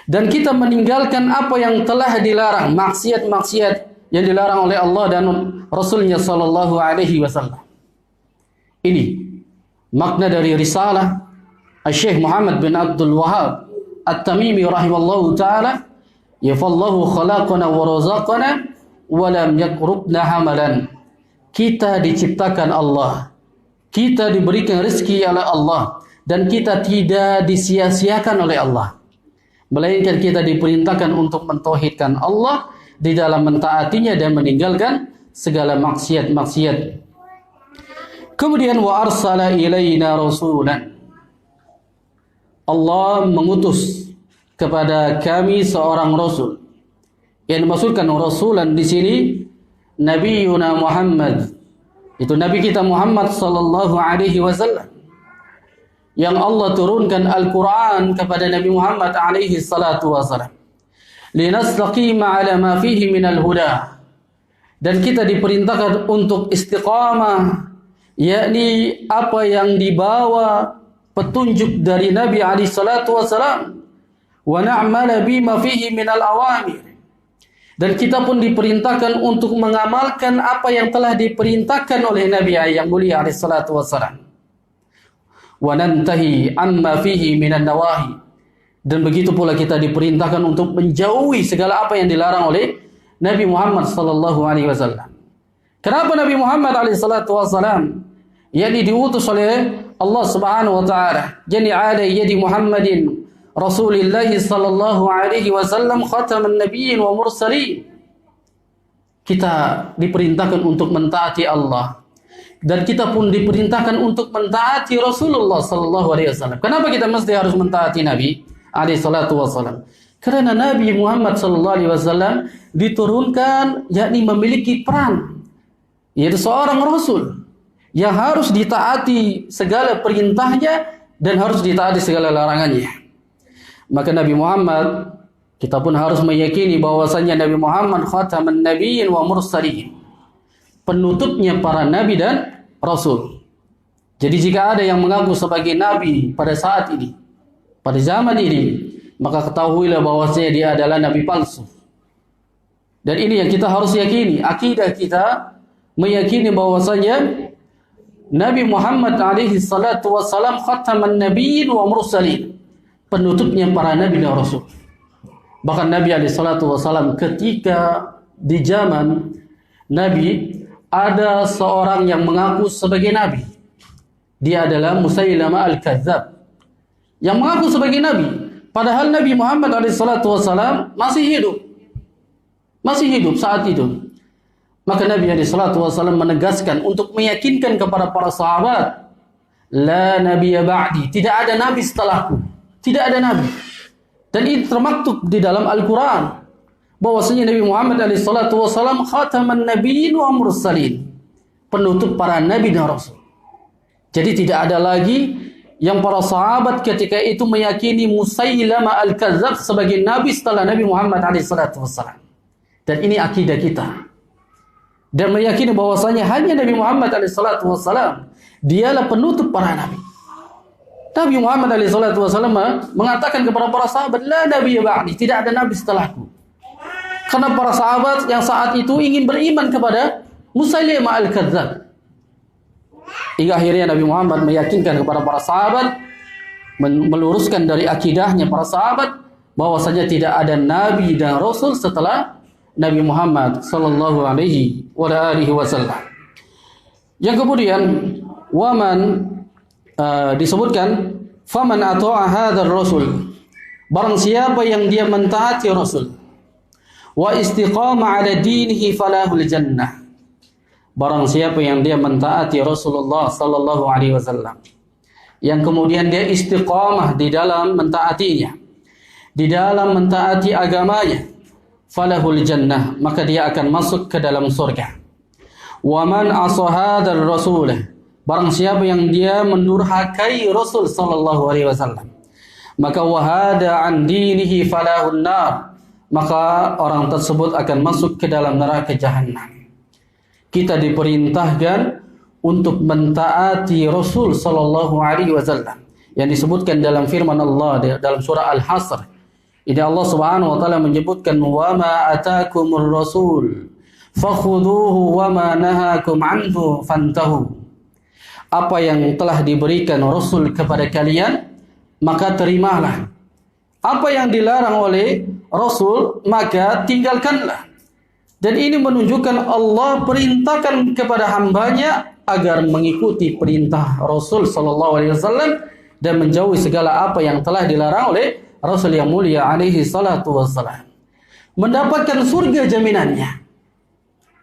[SPEAKER 1] dan kita meninggalkan apa yang telah dilarang, maksiat-maksiat yang dilarang oleh Allah dan Rasulnya sallallahu alaihi wasallam. Ini makna dari risalah Syekh Muhammad bin Abdul Wahhab At-Tamimi rahimallahu ta'ala, ya fallahu khalaqana wa razaqana wa lam yatrukna hamalan. Kita diciptakan Allah, kita diberikan rezeki oleh Allah, dan kita tidak disia-siakan oleh Allah, melainkan kita diperintahkan untuk mentauhidkan Allah di dalam mentaatinya dan meninggalkan segala maksiat-maksiat. Kemudian wa arsala ilaina rasulan, Allah mengutus kepada kami seorang rasul. Yang dimaksudkan rasulan di sini Nabiyuna Muhammad, itu Nabi kita Muhammad sallallahu alaihi wasallam, yang Allah turunkan Al-Quran kepada Nabi Muhammad alaihi salatu wasallam, linastaqima ala ma fihi minal huda, dan kita diperintahkan untuk istiqamah, yakni apa yang dibawa petunjuk dari Nabi alaihi salatu wasallam, wa na'mala bima fihi minal awamir, dan kita pun diperintahkan untuk mengamalkan apa yang telah diperintahkan oleh Nabi yang mulia alaihi salatu wasallam, wa nantahi amma fihi minan nawahi, dan begitu pula kita diperintahkan untuk menjauhi segala apa yang dilarang oleh Nabi Muhammad sallallahu alaihi wasallam. Kenapa Nabi Muhammad alaihi salatu wasallam yakni diutus oleh Allah Subhanahu wa taala, jani ala yadi Muhammadin Rasulillah sallallahu alaihi wasallam khataman nabiyyin wa mursalin. Kita diperintahkan untuk mentaati Allah, dan kita pun diperintahkan untuk mentaati Rasulullah sallallahu alaihi wasallam. Kenapa kita mesti harus mentaati Nabi alaihi salatu wasallam? Karena Nabi Muhammad sallallahu alaihi wasallam diturunkan yakni memiliki peran, yaitu seorang rasul yang harus ditaati segala perintahnya dan harus ditaati segala larangannya. Maka Nabi Muhammad, kita pun harus meyakini bahwasanya Nabi Muhammad khataman nabiyyin wa mursalin, penutupnya para nabi dan rasul. Jadi jika ada yang mengaku sebagai nabi pada saat ini, pada zaman ini, maka ketahuilah bahwasanya dia adalah nabi palsu. Dan ini yang kita harus yakini. Akidah kita meyakini bahwasanya Nabi Muhammad alaihi salatu wassalam khataman nabiyyin wa mursalin, penutupnya para nabi dan rasul. Bahkan Nabi alaihi salatu wassalam ketika di zaman Nabi ada seorang yang mengaku sebagai nabi. Dia adalah Musailamah al-Kadzab, yang mengaku sebagai nabi, padahal Nabi Muhammad alaihi salatu wassalam masih hidup saat itu. Maka Nabi alaihi salatu wassalam menegaskan untuk meyakinkan kepada para sahabat, la nabiyya ba'di, tidak ada nabi setelahku. Tidak ada nabi. Dan ini termaktub di dalam Al-Quran bahwasanya Nabi Muhammad SAW khataman nabiyyin wa mursalin, penutup para nabi dan rasul. Jadi tidak ada lagi yang para sahabat ketika itu meyakini Musailamah al-Kadzab sebagai nabi setelah Nabi Muhammad SAW. Dan ini akidah kita. Dan meyakini bahwasanya hanya Nabi Muhammad SAW dialah penutup para nabi. Nabi Muhammad SAW mengatakan kepada para sahabat, la nabiyya ba'di, tidak ada nabi setelahku. Karena para sahabat yang saat itu ingin beriman kepada Musailamah al-Kadzab. Hingga akhirnya Nabi Muhammad meyakinkan kepada para sahabat, meluruskan dari akidahnya para sahabat, bahwasanya tidak ada nabi dan rasul setelah Nabi Muhammad sallallahu alaihi wasallam. Yang kemudian waman disebutkan faman ata'a hadzal rasul, barang siapa yang dia mentaati rasul, wa istiqama ala dinihi falahul jannah, barang siapa yang dia mentaati Rasulullah sallallahu alaihi wasallam, yang kemudian dia istiqamah di dalam mentaatinya, di dalam mentaati agamanya, falahul jannah, maka dia akan masuk ke dalam surga. Wa man asa hadzal rasul, barang siapa yang dia mendurhakai Rasul sallallahu alaihi wasallam, maka wahada an dinihi falahun nar, maka orang tersebut akan masuk ke dalam neraka jahanam. Kita diperintahkan untuk mentaati Rasul sallallahu alaihi wasallam yang disebutkan dalam firman Allah dalam surah Al-Hasr. Ini Allah Subhanahu wa taala menyebutkan, wa ma ataakumur rasul fakhudhuhu wa ma nahakum anhu fantahu. Apa yang telah diberikan Rasul kepada kalian, maka terimalah. Apa yang dilarang oleh Rasul, maka tinggalkanlah. Dan ini menunjukkan Allah perintahkan kepada hambanya agar mengikuti perintah Rasul sallallahu alaihi wasallam dan menjauhi segala apa yang telah dilarang oleh Rasul yang mulia alaihi salatu wassalam. Mendapatkan surga jaminannya.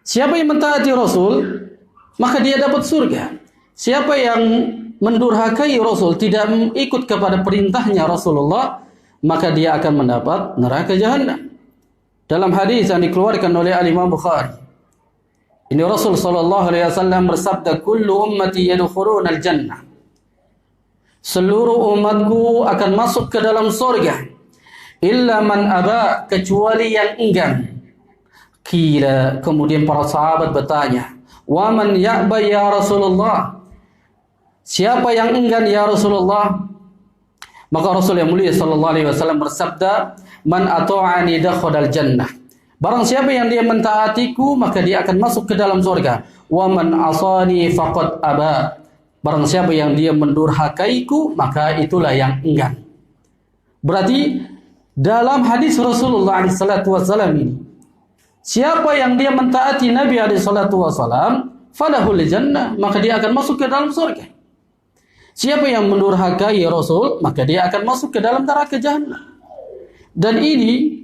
[SPEAKER 1] Siapa yang mentaati Rasul, maka dia dapat surga. Siapa yang mendurhakai Rasul, tidak ikut kepada perintahnya Rasulullah, maka dia akan mendapat neraka jahanam. Dalam hadis yang dikeluarkan oleh Imam Bukhari, ini Rasul sallallahu alaihi wasallam bersabda, "Kullu ummati yadkhuluna al-jannah." Seluruh umatku akan masuk ke dalam surga, illa man aba, kecuali yang enggan. Kira kemudian para sahabat bertanya, "Wa man ya'ba ya Rasulullah?" Siapa yang enggan ya Rasulullah? Maka Rasul yang mulia sallallahu alaihi wasallam bersabda, "Man ata'ani dakhala al-jannah." Barang siapa yang dia mentaatiku, maka dia akan masuk ke dalam surga. "Wa man asani faqad aba." Barang siapa yang dia mendurhakaiku, maka itulah yang enggan. Berarti dalam hadis Rasulullah SAW ini, siapa yang dia mentaati Nabi SAW, falahul jannah, maka dia akan masuk ke dalam surga. Siapa yang mendurhakai Rasul, maka dia akan masuk ke dalam neraka jahanam. Dan ini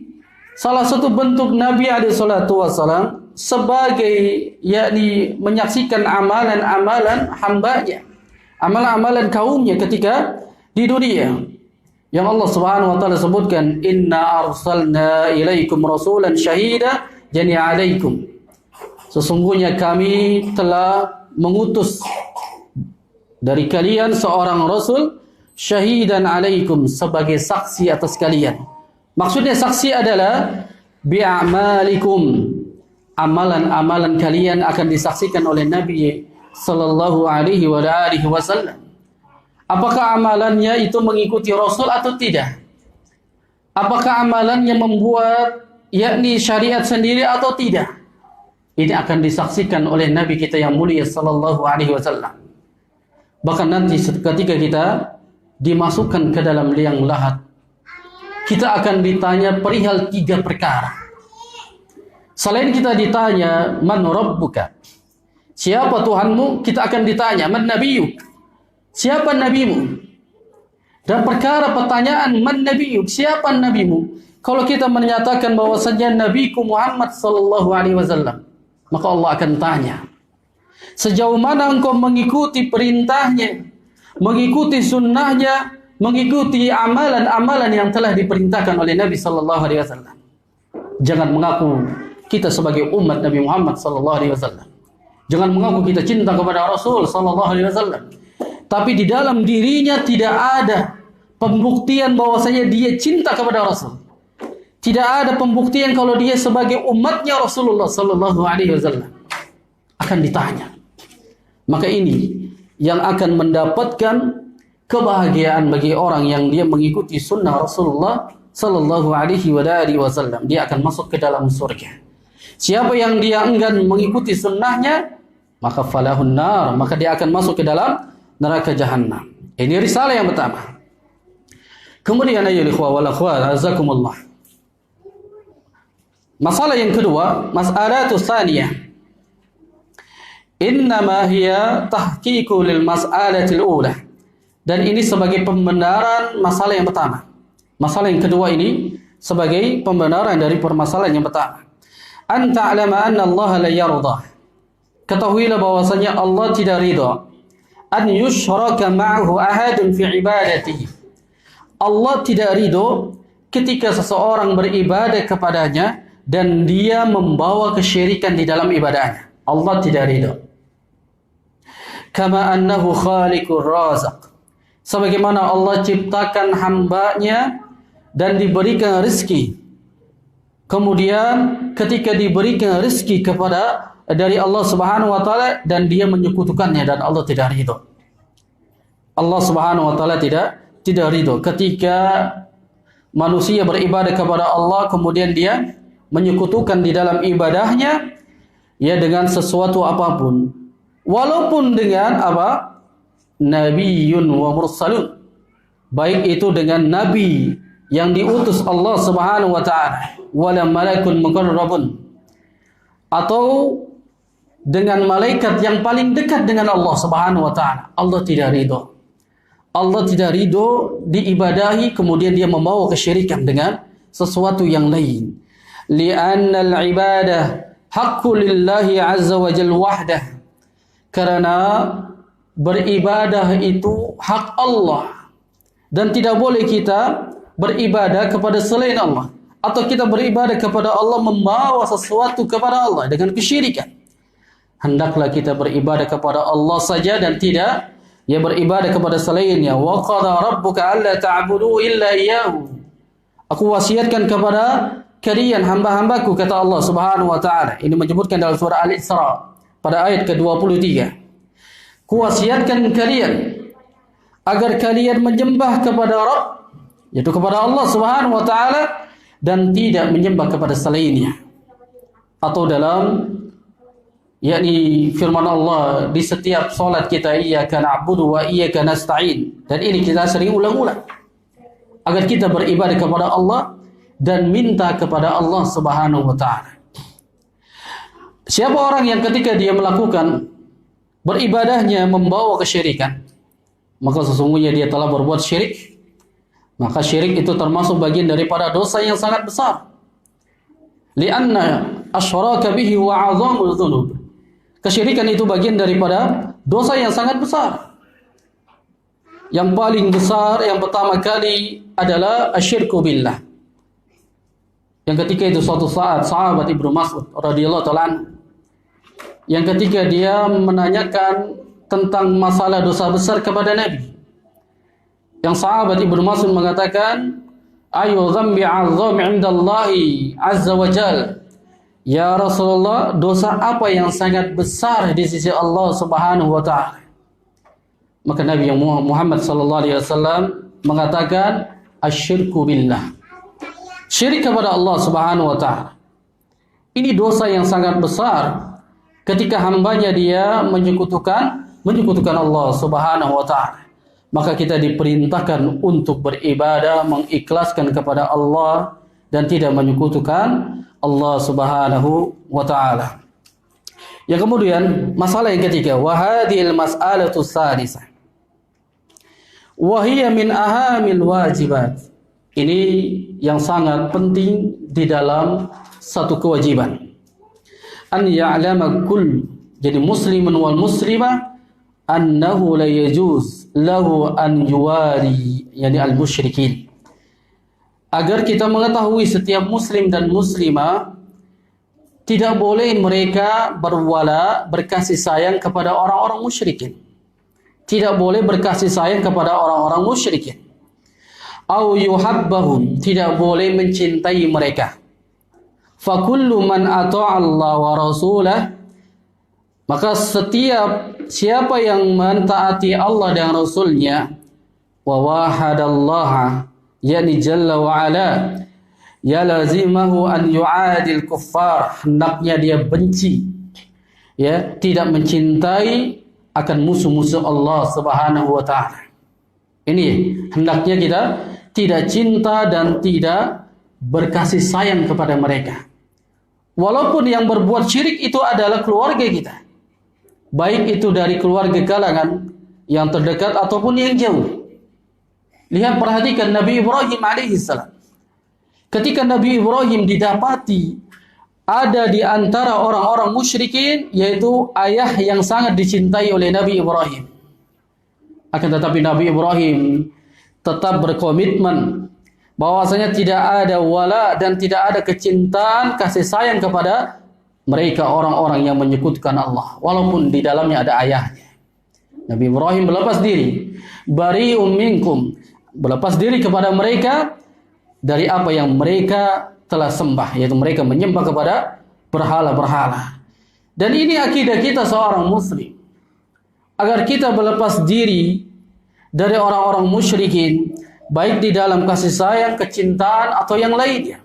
[SPEAKER 1] salah satu bentuk Nabi SAW sebagai yakni menyaksikan amalan-amalan hambanya, amalan-amalan kaumnya ketika di dunia. Yang Allah Subhanahu wa taala sebutkan, "Inna arsalna ilaikum rasulan syahida jani 'alaikum." Sesungguhnya kami telah mengutus dari kalian seorang rasul syahidan 'alaikum, sebagai saksi atas kalian. Maksudnya saksi adalah bi'amalikum, amalan-amalan kalian akan disaksikan oleh Nabi sallallahu alaihi wa alihi wasallam. Apakah amalannya itu mengikuti Rasul atau tidak? Apakah amalannya membuat yakni syariat sendiri atau tidak? Ini akan disaksikan oleh Nabi kita yang mulia sallallahu alaihi wasallam. Bahkan nanti ketika kita dimasukkan ke dalam liang lahat, kita akan ditanya perihal 3 perkara. Selain kita ditanya man rabbuka, siapa Tuhanmu, kita akan ditanya man nabiyyuk, siapa nabimu. Dan perkara pertanyaan man nabiyyuk, siapa nabimu, kalau kita menyatakan bahwasanya nabiku Muhammad sallallahu alaihi wasallam, maka Allah akan tanya, sejauh mana engkau mengikuti perintahnya, mengikuti sunnahnya, mengikuti amalan-amalan yang telah diperintahkan oleh Nabi sallallahu alaihi wasallam. Jangan mengaku kita sebagai umat Nabi Muhammad sallallahu alaihi wasallam. Jangan mengaku kita cinta kepada Rasul sallallahu alaihi wasallam, tapi di dalam dirinya tidak ada pembuktian bahwasanya dia cinta kepada Rasul. Tidak ada pembuktian kalau dia sebagai umatnya Rasulullah sallallahu alaihi wasallam. Akan ditanya. Maka ini yang akan mendapatkan kebahagiaan bagi orang yang dia mengikuti sunnah Rasulullah sallallahu alaihi wasallam. Dia akan masuk ke dalam surga. Siapa yang dia enggan mengikuti sunnahnya, maka falahun nar, maka dia akan masuk ke dalam neraka jahanam. Ini risalah yang pertama. Kemudian ayyuhal ikhwah wal akhwat, azakumullah. Masalah yang kedua, mas'alatu tsaniyah. Innama hiya tahqiqu lil mas'alatil ula. Dan ini sebagai pembenaran masalah yang pertama. Masalah yang kedua ini sebagai pembenaran dari permasalahan yang pertama. An ta'lama anna Allah la yarda. Ketahuilah bahwasanya Allah tidak ridha an yushraka ma'ahu ahadun fi ibadatihi. Allah tidak ridha ketika seseorang beribadah kepadanya dan dia membawa kesyirikan di dalam ibadahnya. Allah tidak ridha. Kama annahu khaliqur razaq. Sebagaimana Allah ciptakan hambanya dan diberikan rezeki. Kemudian ketika diberikan rezeki kepada dari Allah Subhanahu wa taala dan dia menyekutukannya dan Allah tidak ridha. Allah Subhanahu wa taala tidak ridha ketika manusia beribadah kepada Allah kemudian dia menyekutukan di dalam ibadahnya ya dengan sesuatu apapun. Walaupun dengan apa? Nabiyyun wa mursalun. Baik itu dengan nabi yang diutus Allah Subhanahu wa taala, wala malakun muqarrabun, atau dengan malaikat yang paling dekat dengan Allah Subhanahu wa taala. Allah tidak ridha. Allah tidak ridho diibadahi kemudian dia membawa kesyirikan dengan sesuatu yang lain. Li'anna al-ibadah haqqu lillahi azza wa jalla wahdah. Karena beribadah itu hak Allah dan tidak boleh kita beribadah kepada selain Allah atau kita beribadah kepada Allah membawa sesuatu kepada Allah dengan kesyirikan. Hendaklah kita beribadah kepada Allah saja dan tidak beribadah kepada selainnya. Wa qada rabbuka alla ta'budu illa iyyahu. Aku wasiatkan kepada kalian hamba-hambaku, kata Allah Subhanahu wa taala. Ini menyebutkan dalam surah Al-Isra pada ayat ke-23. Kuwasiatkan kalian agar kalian menyembah kepada Rabb, yaitu kepada Allah Subhanahu wa taala, dan tidak menyembah kepada selainnya. Atau dalam firman Allah di setiap salat kita, iyyaka na'budu wa iyyaka nasta'in. Dan ini kita sering ulang-ulang agar kita beribadah kepada Allah dan minta kepada Allah Subhanahu wa taala. Siapa orang yang ketika dia melakukan beribadahnya membawa kesyirikan, maka sesungguhnya dia telah berbuat syirik. Maka syirik itu termasuk bagian daripada dosa yang sangat besar. Lianna asyraka bihi wa 'azamul dzunub. Kesyirikan itu bagian daripada dosa yang sangat besar. Yang paling besar yang pertama kali adalah asyirku billah. Yang ketika itu suatu saat sahabat Ibnu Mas'ud radhiyallahu ta'ala, yang ketika dia menanyakan tentang masalah dosa besar kepada Nabi, yang sahabat Ibnu Mas'ud mengatakan, ayu dzambi 'azzam 'indallahi 'azza wa jalla. Ya Rasulullah, dosa apa yang sangat besar di sisi Allah Subhanahu wa taala? Maka Nabi Muhammad sallallahu alaihi wasallam mengatakan asyirku billah. Syirik kepada Allah Subhanahu wa taala. Ini dosa yang sangat besar ketika hambanya dia menyekutukan Allah Subhanahu wa taala. Maka kita diperintahkan untuk beribadah mengikhlaskan kepada Allah dan tidak menyekutukan Allah Subhanahu wa taala. Yang kemudian masalah yang ketiga, wa hadhil mas'alatu tsalisah wa hiya min ahamil wajibat. Ini yang sangat penting di dalam satu kewajiban. An ya'lama kull, jadi muslimun wal muslimah, annahu la yajuz lahu an yuwari, yani al-musyrikin. Agar kita mengetahui setiap muslim dan muslimah tidak boleh mereka berwala, berkasih sayang kepada orang-orang musyrikin. Tidak boleh berkasih sayang kepada orang-orang musyrikin. Au yuhabbahum, tidak boleh mencintai mereka. Fa kullu man ata'a Allah wa rasulah, maka setiap siapa yang mentaati Allah dan Rasulnya, wa wahadallaha, yakni jalla wa ala, ya lazimahu an yu'adil kuffar, hendaknya dia benci, tidak mencintai akan musuh-musuh Allah Subhanahu wa taala. Ini hendaknya kita tidak cinta dan tidak berkasih sayang kepada mereka. Walaupun yang berbuat syirik itu adalah keluarga kita, baik itu dari keluarga kalangan yang terdekat ataupun yang jauh. Lihat, perhatikan Nabi Ibrahim alaihissalam. Ketika Nabi Ibrahim didapati ada di antara orang-orang musyrikin, yaitu ayah yang sangat dicintai oleh Nabi Ibrahim. Akan tetapi Nabi Ibrahim tetap berkomitmen bahwasanya tidak ada wala dan tidak ada kecintaan, kasih sayang kepada mereka orang-orang yang menyekutukan Allah, walaupun di dalamnya ada ayahnya. Nabi Ibrahim berlepas diri, bari'um minkum, berlepas diri kepada mereka dari apa yang mereka telah sembah, yaitu mereka menyembah kepada berhala-berhala. Dan ini akidah kita seorang muslim, agar kita berlepas diri dari orang-orang musyrikin, baik di dalam kasih sayang, kecintaan atau yang lainnya.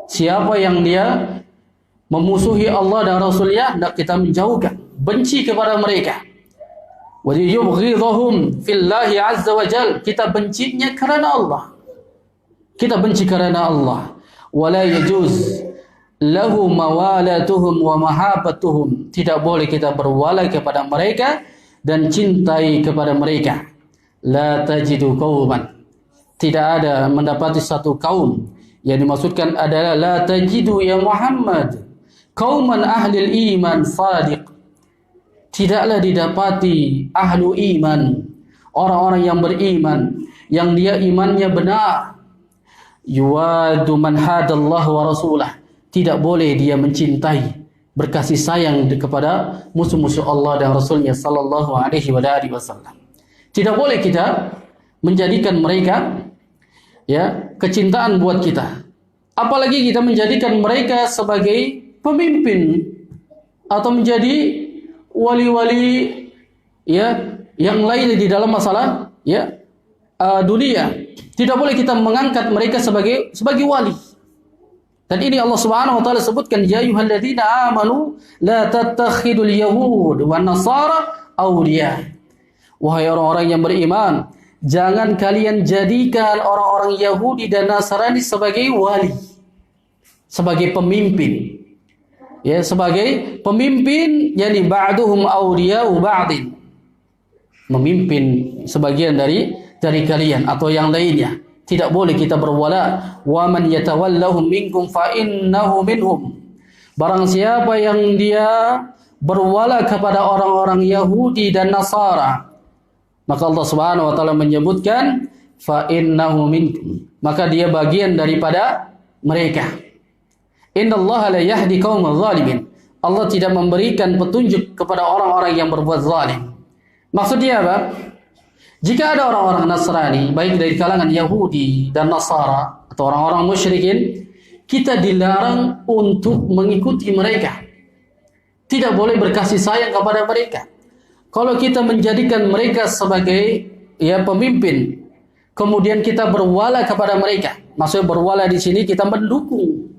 [SPEAKER 1] Siapa yang dia memusuhi Allah dan Rasulnya, hendak kita menjauhkan, benci kepada mereka. Wa yubghidhum fillahi azza wa jal, kita bencinya karena Allah. Kita benci karena Allah. Wala yajuz lahu mawalatuhum wa mahabbatuhum, tidak boleh kita berwala kepada mereka dan cintai kepada mereka. la tajidu qauman, tidak ada mendapati satu kaum. Yang dimaksudkan adalah la tajidu ya Muhammad qauman ahlil iman sadiq, tidaklah didapati ahlu iman, orang-orang yang beriman, yang dia imannya benar. Yuwadu man hadallahu wa rasulah, tidak boleh dia mencintai, berkasih sayang kepada musuh-musuh Allah dan Rasulnya sallallahu alaihi wasallam. Tidak boleh kita menjadikan mereka ya kecintaan buat kita. Apalagi kita menjadikan mereka sebagai pemimpin atau menjadi wali-wali ya yang lain di dalam masalah ya dunia. Tidak boleh kita mengangkat mereka sebagai wali. Dan ini Allah Subhanahu wa taala sebutkan, ya ayyuhalladzina amanu la tattakhidul yahud wan nasara awliya. Wahai orang-orang yang beriman, jangan kalian jadikan orang-orang Yahudi dan Nasrani sebagai wali, sebagai pemimpin. Ya, sebagai pemimpin, yani ba'duhum awliya'u ba'din. Memimpin sebagian dari kalian atau yang lainnya. Tidak boleh kita berwala. Wa man yatawallahum minkum fa innahu minhum. Barang siapa yang dia berwala kepada orang-orang Yahudi dan Nasara, maka Allah Subhanahu wa taala menyebutkan fa innahu minkum, maka dia bagian daripada mereka. Innallaha la yahdi qaumal zalimin. Allah tidak memberikan petunjuk kepada orang-orang yang berbuat zalim. Maksudnya apa? Jika ada orang-orang Nasrani, baik dari kalangan Yahudi dan Nasara atau orang-orang musyrikin, kita dilarang untuk mengikuti mereka. Tidak boleh berkasih sayang kepada mereka. Kalau kita menjadikan mereka sebagai ya pemimpin, kemudian kita berwala kepada mereka. Maksudnya berwala di sini kita mendukung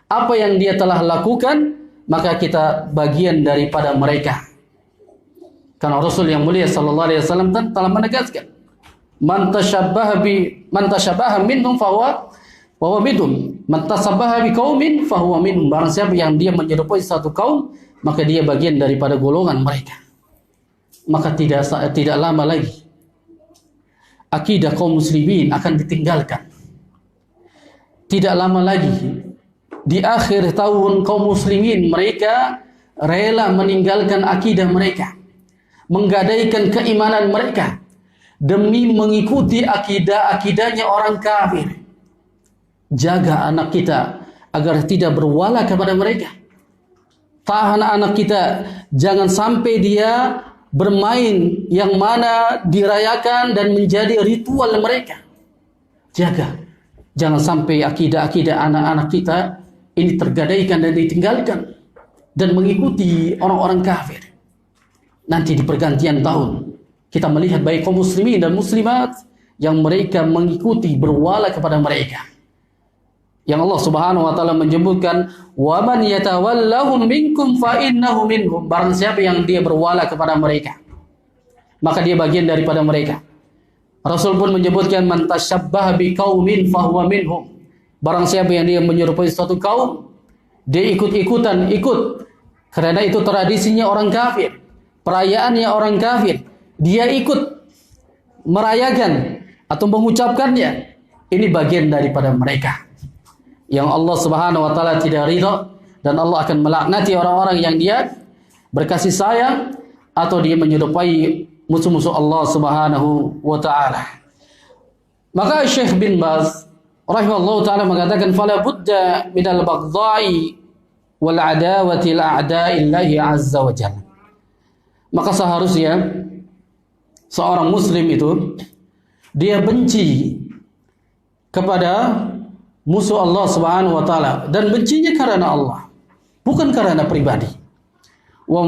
[SPEAKER 1] apa yang dia telah lakukan, maka kita bagian daripada mereka. Karena Rasul yang mulia sallallahu alaihi wasallam telah menegaskan, man tashabbaha minhum fahuwa minhum, man tashabbaha biqaumin fahuwa minhum. Barang siapa yang dia menyerupai satu kaum, maka dia bagian daripada golongan mereka. Maka tidak lama lagi akidah kaum muslimin akan ditinggalkan. Tidak lama lagi di akhir tahun kaum muslimin mereka rela meninggalkan akidah mereka, menggadaikan keimanan mereka demi mengikuti akidahnya orang kafir. Jaga anak kita agar tidak berwala kepada mereka. Tahan anak kita jangan sampai dia bermain yang mana dirayakan dan menjadi ritual mereka. Jaga, jangan sampai akidah-akidah anak-anak kita ini tergadaikan dan ditinggalkan dan mengikuti orang-orang kafir. Nanti di pergantian tahun kita melihat baik kaum muslimin dan muslimat yang mereka mengikuti berwala kepada mereka. Yang Allah Subhanahu wa taala menyebutkan, wa man yatawallahum minkum fa innahu minhum. Barang siapa yang dia berwala kepada mereka, maka dia bagian daripada mereka. Rasul pun menyebutkan, man tashabbaha biqaumin fa huwa minhum. Barang siapa yang dia menyerupai suatu kaum, dia ikut-ikutan, karena itu tradisinya orang kafir, perayaannya orang kafir, dia ikut merayakan atau mengucapkannya. Ini bagian daripada mereka yang Allah Subhanahu wa taala tidak ridha, dan Allah akan melaknati orang-orang yang dia berkasih sayang atau dia menyerupai musuh-musuh Allah Subhanahu wa taala. Maka Syekh bin Baz rahimahullah taala mengatakan, fala budda minal baghdha'i wal adawati lil a'da'illahi azza wa jalla. Maka seharusnya seorang muslim itu dia benci kepada musuh Allah Subhanahu wa taala, dan bencinya karena Allah, bukan karena pribadi. Wa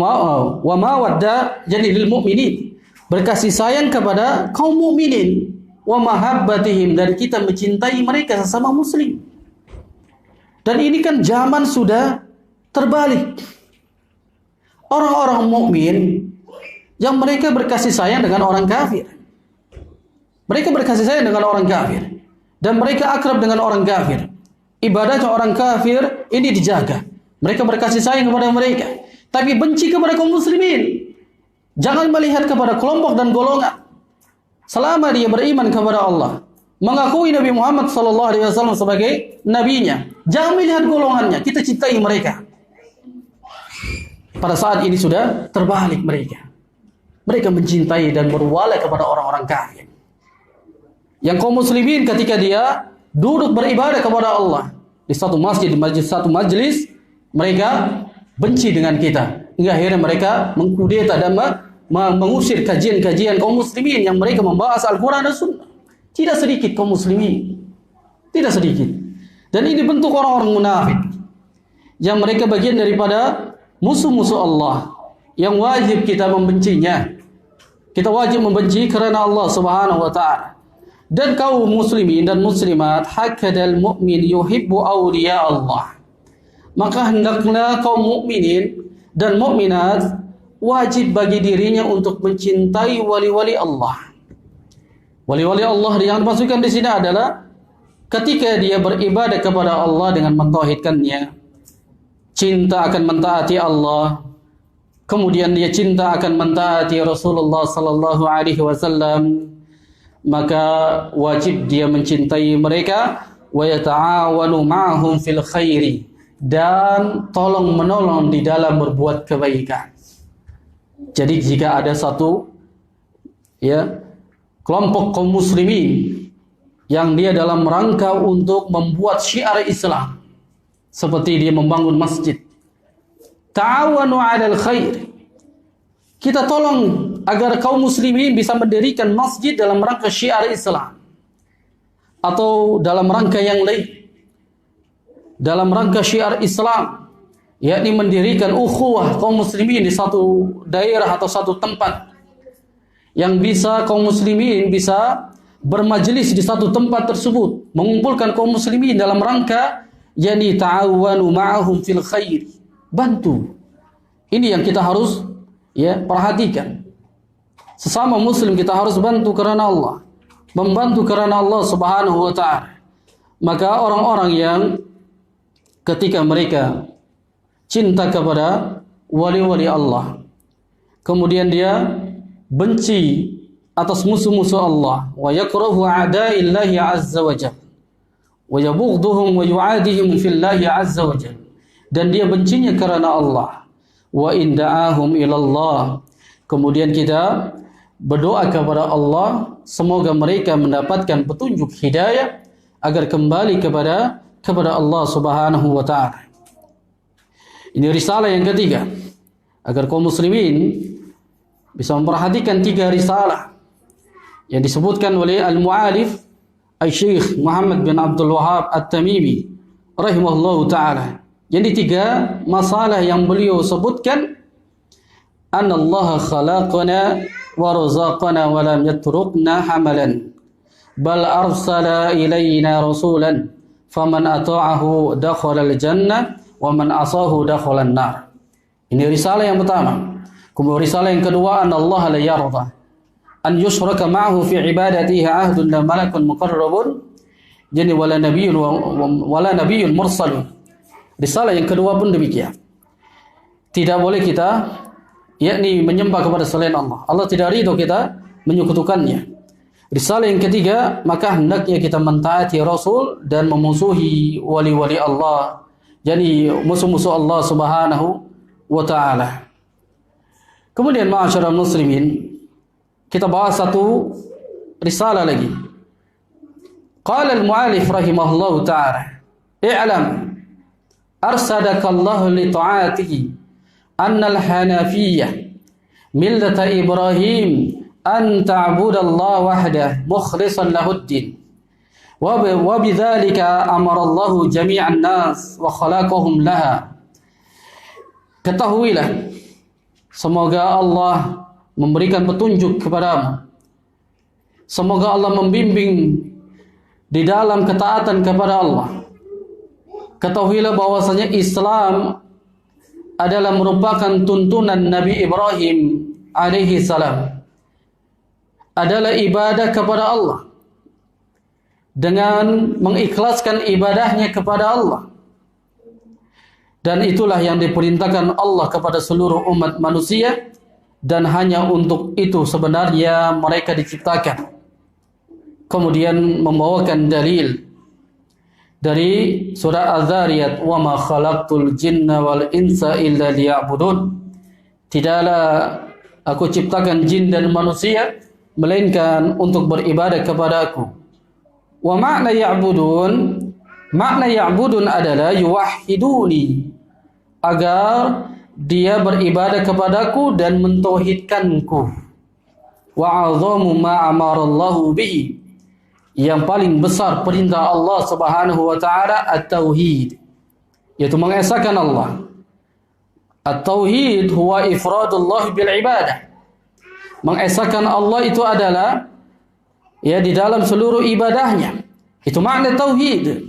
[SPEAKER 1] ma wadda jadi lil mu'minin, berkasih sayang kepada kaum mukminin, wa mahabbatihim, dan kita mencintai mereka sesama muslim. Dan ini kan zaman sudah terbalik. Orang-orang mukmin yang mereka berkasih sayang dengan orang kafir. Mereka berkasih sayang dengan orang kafir. Dan mereka akrab dengan orang kafir. Ibadahnya orang kafir ini dijaga. Mereka berkasih sayang kepada mereka. Tapi benci kepada kaum muslimin. Jangan melihat kepada kelompok dan golongan. selama dia beriman kepada Allah, mengakui Nabi Muhammad SAW sebagai nabinya, jangan melihat golongannya, kita cintai mereka. Pada saat ini sudah terbalik mereka. Mereka mencintai dan berwala kepada orang-orang kafir. Yang kaum muslimin ketika dia duduk beribadah kepada Allah di satu masjid, di satu majlis, mereka benci dengan kita. Hingga akhirnya mereka mengkudeta dan mengusir kajian-kajian kaum muslimin yang mereka membahas Al-Quran dan Sunnah. Tidak sedikit kaum muslimin. Tidak sedikit. Dan ini bentuk orang-orang munafik. Yang mereka bagian daripada musuh-musuh Allah. Yang wajib kita membencinya. Kita wajib membenci karena Allah Subhanahu wa ta'ala. Dan kaum muslimin dan muslimat, hakadal mu'min yuhibbu awliya Allah. Maka hendaklah kaum mukminin dan mukminat wajib bagi dirinya untuk mencintai wali-wali Allah. Wali-wali Allah yang dimaksudkan di sini adalah ketika dia beribadah kepada Allah dengan mentauhidkannya, cinta akan mentaati Allah, kemudian dia cinta akan mentaati Rasulullah sallallahu alaihi wasallam, maka wajib dia mencintai mereka wa yata'awanu ma'hum fil khairi, dan tolong menolong di dalam berbuat kebaikan. Jadi jika ada satu kelompok kaum muslimin yang dia dalam rangka untuk membuat syiar Islam, seperti dia membangun masjid, ta'awanu 'alal khair, kita tolong agar kaum muslimin bisa mendirikan masjid dalam rangka syiar Islam atau dalam rangka yang lain, dalam rangka syiar Islam, yakni mendirikan ukhuwah kaum muslimin di satu daerah atau satu tempat, yang bisa kaum muslimin bisa bermajlis di satu tempat tersebut, mengumpulkan kaum muslimin dalam rangka yakni ta'awanu ma'ahum fil khair, bantu. Ini yang kita harus perhatikan. Sesama muslim kita harus bantu karena Allah, membantu karena Allah Subhanahu wa ta'ala. Maka orang-orang yang ketika mereka cinta kepada wali-wali Allah, kemudian dia benci atas musuh-musuh Allah, wa yakrahu a'da'illahi azza wa jalla, wa yabughdhuhum wa yu'adihim fillahi azza wa jalla, dan dia bencinya karena Allah, wa in da'ahum ilallah, kemudian kita berdoa kepada Allah semoga mereka mendapatkan petunjuk hidayah agar kembali kepada Allah Subhanahu wa ta'ala. Ini risalah yang ketiga, agar kaum muslimin bisa memperhatikan 3 risalah yang disebutkan oleh al-mu'alif Syekh Muhammad bin Abdul Wahhab At-Tamimi rahimahullahu ta'ala. Jadi 3 masalah yang beliau sebutkan, anna Allah khalaqana wa razaqana wa lam yatrukna hamalan bal arsala ilayna rasulan faman ata'ahu dakhala al-jannah wa man asahu dakhala an-nar. Ini risalah yang pertama. Kemudian risalah yang kedua, anna Allah la yarda an yushraka ma'ahu fi ibadatihi ahdun la malakun muqarrabun, jadi wala nabiyyun mursalun. Risalah yang kedua pun demikian. Tidak boleh kita yakni menyembah kepada selain Allah. Allah tidak ridho kita menyekutukannya. Risalah yang ketiga, maka hendaknya kita mentaati Rasul dan memusuhi wali-wali Allah, jadi musuh-musuh Allah Subhanahu wa ta'ala. Kemudian ma'asyiral muslimin, kita bahas satu risalah lagi. Qala al-mu'alif rahimahullahu ta'ala, i'lam arsadakallahu li ta'atihi anna al-hanafiyyah millata Ibrahim an ta'budallaha wahdahu mukhlishan lahuddin wa bidzalika amara Allahu jami'an nas wa khalaqahum laha. Ketahuilah, semoga Allah memberikan petunjuk kepadamu, semoga Allah membimbing di dalam ketaatan kepada Allah. Ketahuilah bahwasanya Islam adalah merupakan tuntunan Nabi Ibrahim alaihi salam, adalah ibadah kepada Allah dengan mengikhlaskan ibadahnya kepada Allah, dan itulah yang diperintahkan Allah kepada seluruh umat manusia, dan hanya untuk itu sebenarnya mereka diciptakan. kemudian membawakan dalil dari surah Az-Zariyat, wa ma khalaqtul jinna wal insa illa liya'budun. Tidaklah aku ciptakan jin dan manusia melainkan untuk beribadah kepada-Aku. Wa makna ya'budun adalah yuwahhiduni, agar dia beribadah kepada-Ku dan mentauhidkan-Ku. Wa 'azamu ma amarallahu bihi, yang paling besar perintah Allah Subhanahu wa taala at-tauhid, yaitu mengesahkan Allah. At-tauhid huwa ifradullah bil ibadah. Mengesahkan Allah itu adalah di dalam seluruh ibadahnya. Itu makna tauhid.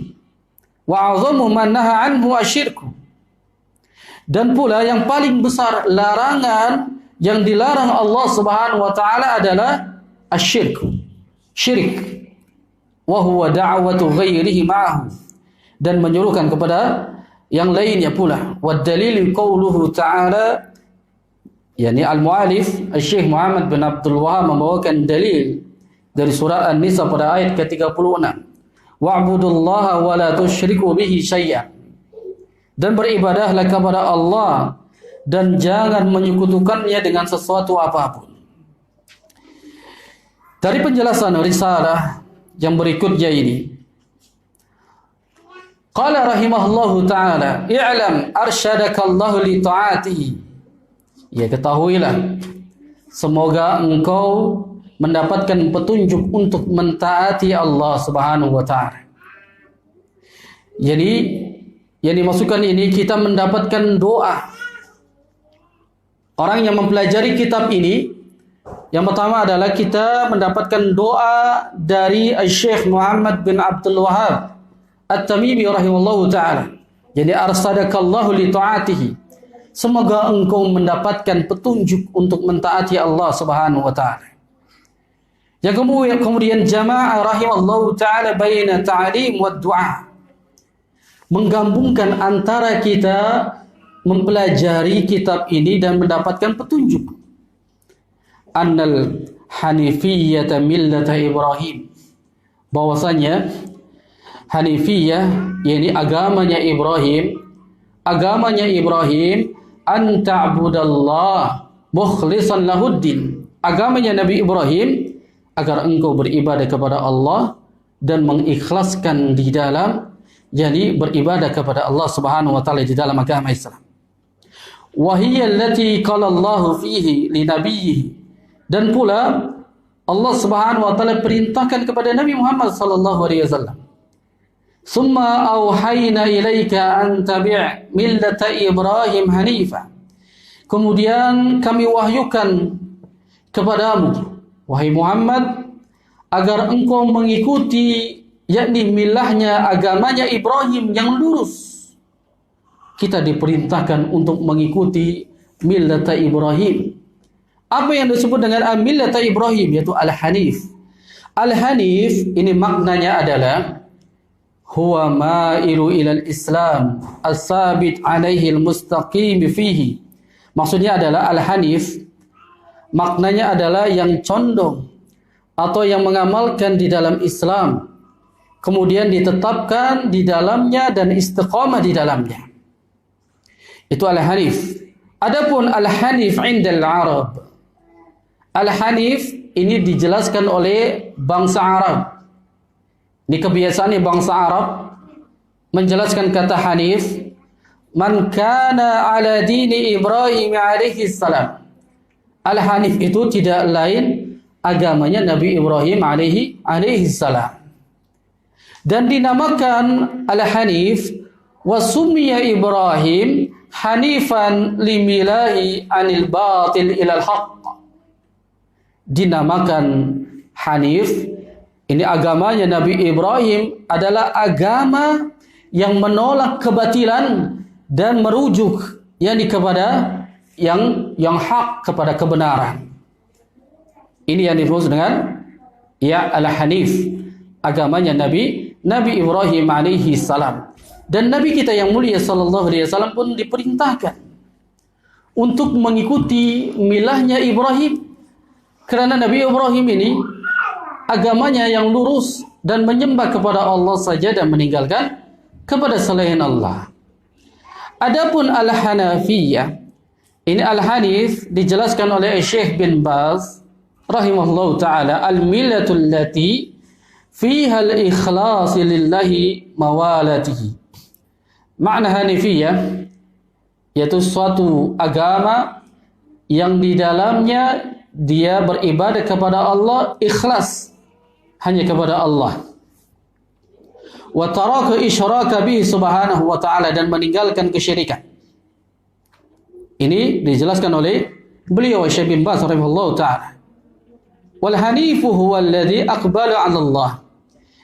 [SPEAKER 1] Wa 'azamu man naha anhu asyirku. Dan pula yang paling besar larangan yang dilarang Allah Subhanahu wa taala adalah asyirk. Syirik. Wa huwa da'watu ghairihi ma'ahu, dan menyuruhkan kepada yang lainnya pula. Wa dalil qauluhu ta'ala, al-mu'alif Syekh Muhammad bin Abdul Wahhab membawakan dalil dari surah An-Nisa pada ayat ke-36. Wa'budullaha wa la tusyriku bihi syai'an, dan beribadahlah kepada Allah dan jangan menyekutukannya dengan sesuatu apapun. Dari penjelasan risalah yang berikutnya ini, qala rahimahullahu ta'ala, i'lam arsyadakallahu li ta'atihi. Ketahuilah, semoga engkau mendapatkan petunjuk untuk mentaati Allah Subhanahu wa ta'ala. Jadi yang dimasukkan ini, kita mendapatkan doa. Orang yang mempelajari kitab ini, yang pertama adalah kita mendapatkan doa dari Syekh Muhammad bin Abdul Wahhab At-Tamimi rahimahullahu ta'ala. Jadi arsadakallahu li ta'atihi, semoga engkau mendapatkan petunjuk untuk mentaati Allah Subhanahu wa ta'ala. Yang kemudian jamaah rahimallahu ta'ala baina ta'lim wa du'a, menggabungkan antara kita mempelajari kitab ini dan mendapatkan petunjuk. Annal hanifiyyata millata Ibrahim, bahwasanya Hanifiyah, yakni agamanya Ibrahim, an ta'budallah mukhlishan lahuddin, agamanya Nabi Ibrahim agar engkau beribadah kepada Allah dan mengikhlaskan di dalam, jadi beribadah kepada Allah Subhanahu wa taala di dalam agama Islam. Wa hiya allati qala Allah fihi li nabiyhi, dan pula Allah Subhanahu wa taala perintahkan kepada Nabi Muhammad sallallahu alaihi wasallam, summa auhayna ilaika an tabi' millata Ibrahim hanifa, kemudian kami wahyukan kepadamu wahai Muhammad agar engkau mengikuti, yakni milahnya, agamanya Ibrahim yang lurus. Kita diperintahkan untuk mengikuti millata Ibrahim. Apa yang disebut dengan millata Ibrahim, yaitu Al-Hanif. Al-Hanif ini maknanya adalah huwa ma'ilu ilal Islam as-sabit alaihi al-mustaqim fihi. Maksudnya adalah Al-Hanif, maknanya adalah yang condong atau yang mengamalkan di dalam Islam, kemudian ditetapkan di dalamnya dan istiqamah di dalamnya. Itu Al-Hanif. Adapun Al-Hanif indal Arab, Al-Hanif ini dijelaskan oleh bangsa Arab. Ini kebiasaan bangsa Arab menjelaskan kata Hanif, man kana ala dini Ibrahim alaihi salam. Al-Hanif itu tidak lain agamanya Nabi Ibrahim alaihi salam. Dan dinamakan Al-Hanif, wa summiya Ibrahim hanifan limilahi anil batil ilal haqq. Dinamakan Hanif, ini agamanya Nabi Ibrahim adalah agama yang menolak kebatilan dan merujuk kepada yang hak, kepada kebenaran. Ini yang dimaksud dengan Al-Hanif, agamanya Nabi Ibrahim alaihi salam. Dan Nabi kita yang mulia sallallahu alaihi wasallam pun diperintahkan untuk mengikuti milahnya Ibrahim. Kerana Nabi Ibrahim ini agamanya yang lurus dan menyembah kepada Allah saja dan meninggalkan kepada selain Allah. Adapun Al-Hanafiyah, ini Al-Hanif dijelaskan oleh Syekh bin Baz rahimahullah taala, al-millatul lati fiha al-ikhlas lillahi mawalatihi. Makna Hanifiyah yaitu suatu agama yang di dalamnya dia beribadah kepada Allah ikhlas hanya kepada Allah. Wa taraka isyraka bihi subhanahu wa ta'ala, dan meninggalkan kesyirikan. Ini dijelaskan oleh beliau Syekh bin Baz rahimahullah ta'ala. Wal hanifu huwa alladhi aqbala 'ala Allah.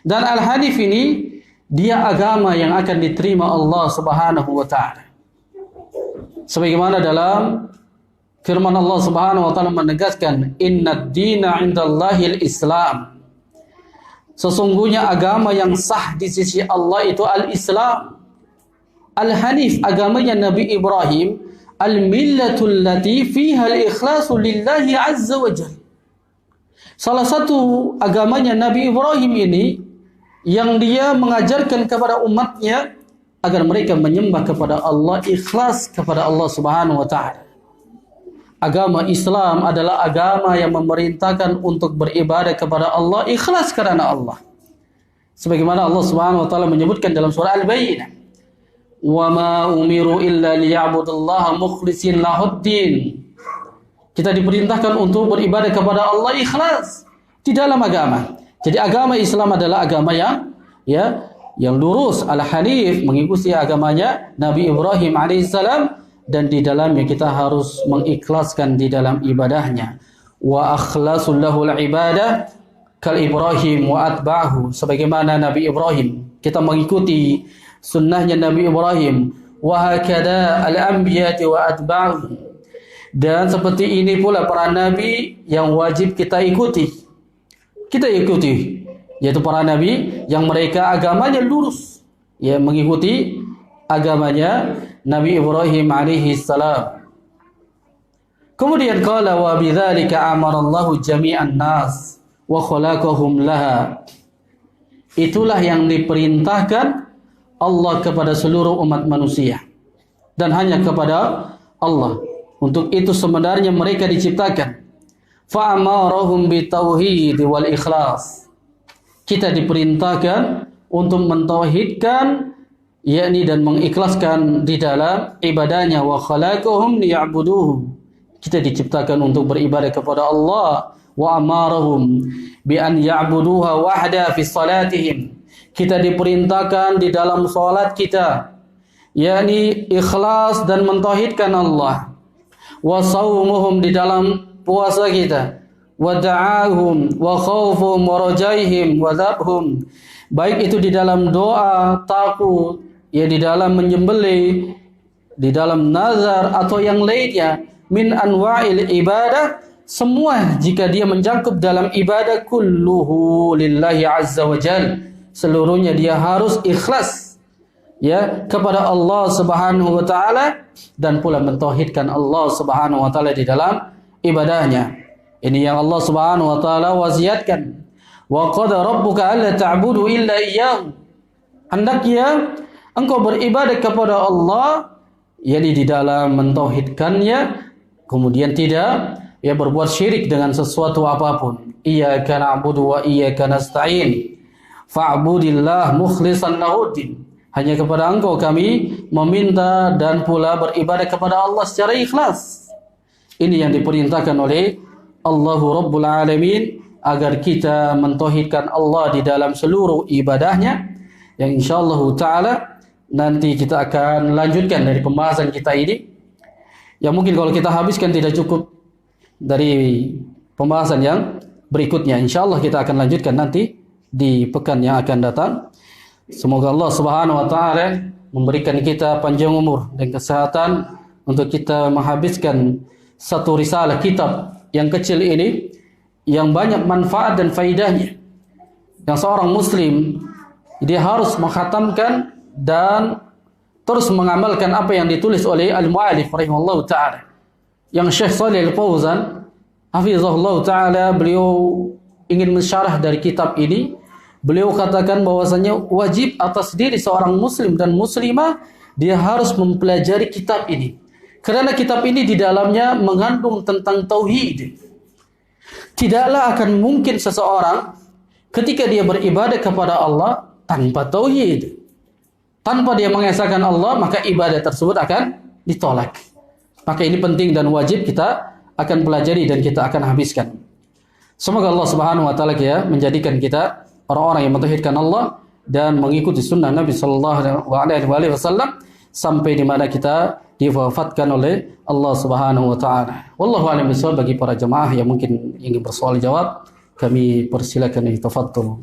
[SPEAKER 1] Dan al-hanif ini dia agama yang akan diterima Allah subhanahu wa ta'ala. Sebagaimana dalam firman Allah subhanahu wa ta'ala menegaskan, innad dina 'indallahi al-islam. Sesungguhnya agama yang sah di sisi Allah itu al-Islam. Al-Hanif, agamanya Nabi Ibrahim, al-millatul lati fiha al-ikhlasu lillahi azza wa jalla. Salah satu agamanya Nabi Ibrahim ini yang dia mengajarkan kepada umatnya agar mereka menyembah kepada Allah, ikhlas kepada Allah Subhanahu wa taala. Agama Islam adalah agama yang memerintahkan untuk beribadah kepada Allah ikhlas karena Allah. Sebagaimana Allah Subhanahu wa taala menyebutkan dalam surah Al-Bayyinah, "Wa ma umiru illa liya'budullaha mukhlishin lahuddin." Kita diperintahkan untuk beribadah kepada Allah ikhlas di dalam agama. Jadi agama Islam adalah agama yang lurus, al-hanif, mengikuti agamanya Nabi Ibrahim alaihissalam, dan di dalamnya kita harus mengikhlaskan di dalam ibadahnya. Wa akhlasul lahul ibadah kal Ibrahim wa atba'ahu, sebagaimana Nabi Ibrahim kita mengikuti sunnahnya Nabi Ibrahim. Wa hakada al-anbiyati wa atba'ahu, dan seperti ini pula para nabi yang wajib kita ikuti, yaitu para nabi yang mereka agamanya lurus, mengikuti agamanya Nabi Ibrahim alaihi salam. Kemudian qala wa bidzalika amarallahu jami'an nas wa khalaqahum laha. Itulah yang diperintahkan Allah kepada seluruh umat manusia dan hanya kepada Allah. Untuk itu sebenarnya mereka diciptakan. Fa amarahum bitauhid wal ikhlas. Kita diperintahkan untuk mentauhidkan, yakni dan mengikhlaskan di dalam ibadahnya. Wa khalaqahum liya'buduhu. Kita diciptakan untuk beribadah kepada Allah. Wa amarahum bi an ya'buduha wahda fi salatihim. Kita diperintahkan di dalam salat kita, yakni ikhlas dan mentauhidkan Allah. Wa shaumuhum, di dalam puasa kita. Wa da'ahum wa khawfuhum wa rajaihim wa dhabhum, baik itu di dalam doa, takut, di dalam menyembelih, di dalam nazar atau yang lainnya, min anwa'il ibadah, semua jika dia mencakup dalam ibadah, kulluhu lillahi azza wa jal, seluruhnya dia harus ikhlas kepada Allah Subhanahu wa taala, dan pula mentauhidkan Allah Subhanahu wa taala di dalam ibadahnya. Ini yang Allah Subhanahu wa taala wasiatkan. Wa qad rabbuka alla ta'budu illa iyyahu. Hendaknya engkau beribadah kepada Allah, yakni di dalam mentauhidkannya, kemudian tidak berbuat syirik dengan sesuatu apapun. Iyyaka na'budu wa iyyaka nasta'in. Fa'budillah mukhlishan lahuddin. Hanya kepada engkau kami meminta dan pula beribadah kepada Allah secara ikhlas. Ini yang diperintahkan oleh Allahu Rabbul Alamin, agar kita mentauhidkan Allah di dalam seluruh ibadahnya, yang insyaallah ta'ala nanti kita akan lanjutkan dari pembahasan kita ini, yang mungkin kalau kita habiskan tidak cukup dari pembahasan yang berikutnya. Insyaallah kita akan lanjutkan nanti di pekan yang akan datang. Semoga Allah Subhanahu wa taala memberikan kita panjang umur dan kesehatan untuk kita menghabiskan satu risalah kitab yang kecil ini, yang banyak manfaat dan faidahnya. Yang seorang muslim dia harus mengkhatamkan dan terus mengamalkan apa yang ditulis oleh al-mu'allif rahimahullah ta'ala. Yang Syekh Shalih Al-Fauzan hafizahullah ta'ala, beliau ingin mensyarah dari kitab ini, beliau katakan bahwasanya wajib atas diri seorang muslim dan muslimah dia harus mempelajari kitab ini. Karena kitab ini di dalamnya mengandung tentang tauhid. Tidaklah akan mungkin seseorang ketika dia beribadah kepada Allah tanpa tauhid. Tanpa dia mengesahkan Allah, maka ibadah tersebut akan ditolak. Maka ini penting dan wajib kita akan pelajari dan kita akan habiskan. Semoga Allah Subhanahu wa taala ya menjadikan kita orang-orang yang mentauhidkan Allah dan mengikuti sunnah Nabi sallallahu alaihi wasallam sampai di mana kita diwafatkan oleh Allah Subhanahu wa taala. Wallahu a'lam bishawab. Bagi para jemaah yang mungkin ingin bersoal jawab, kami persilakan, tafaddal.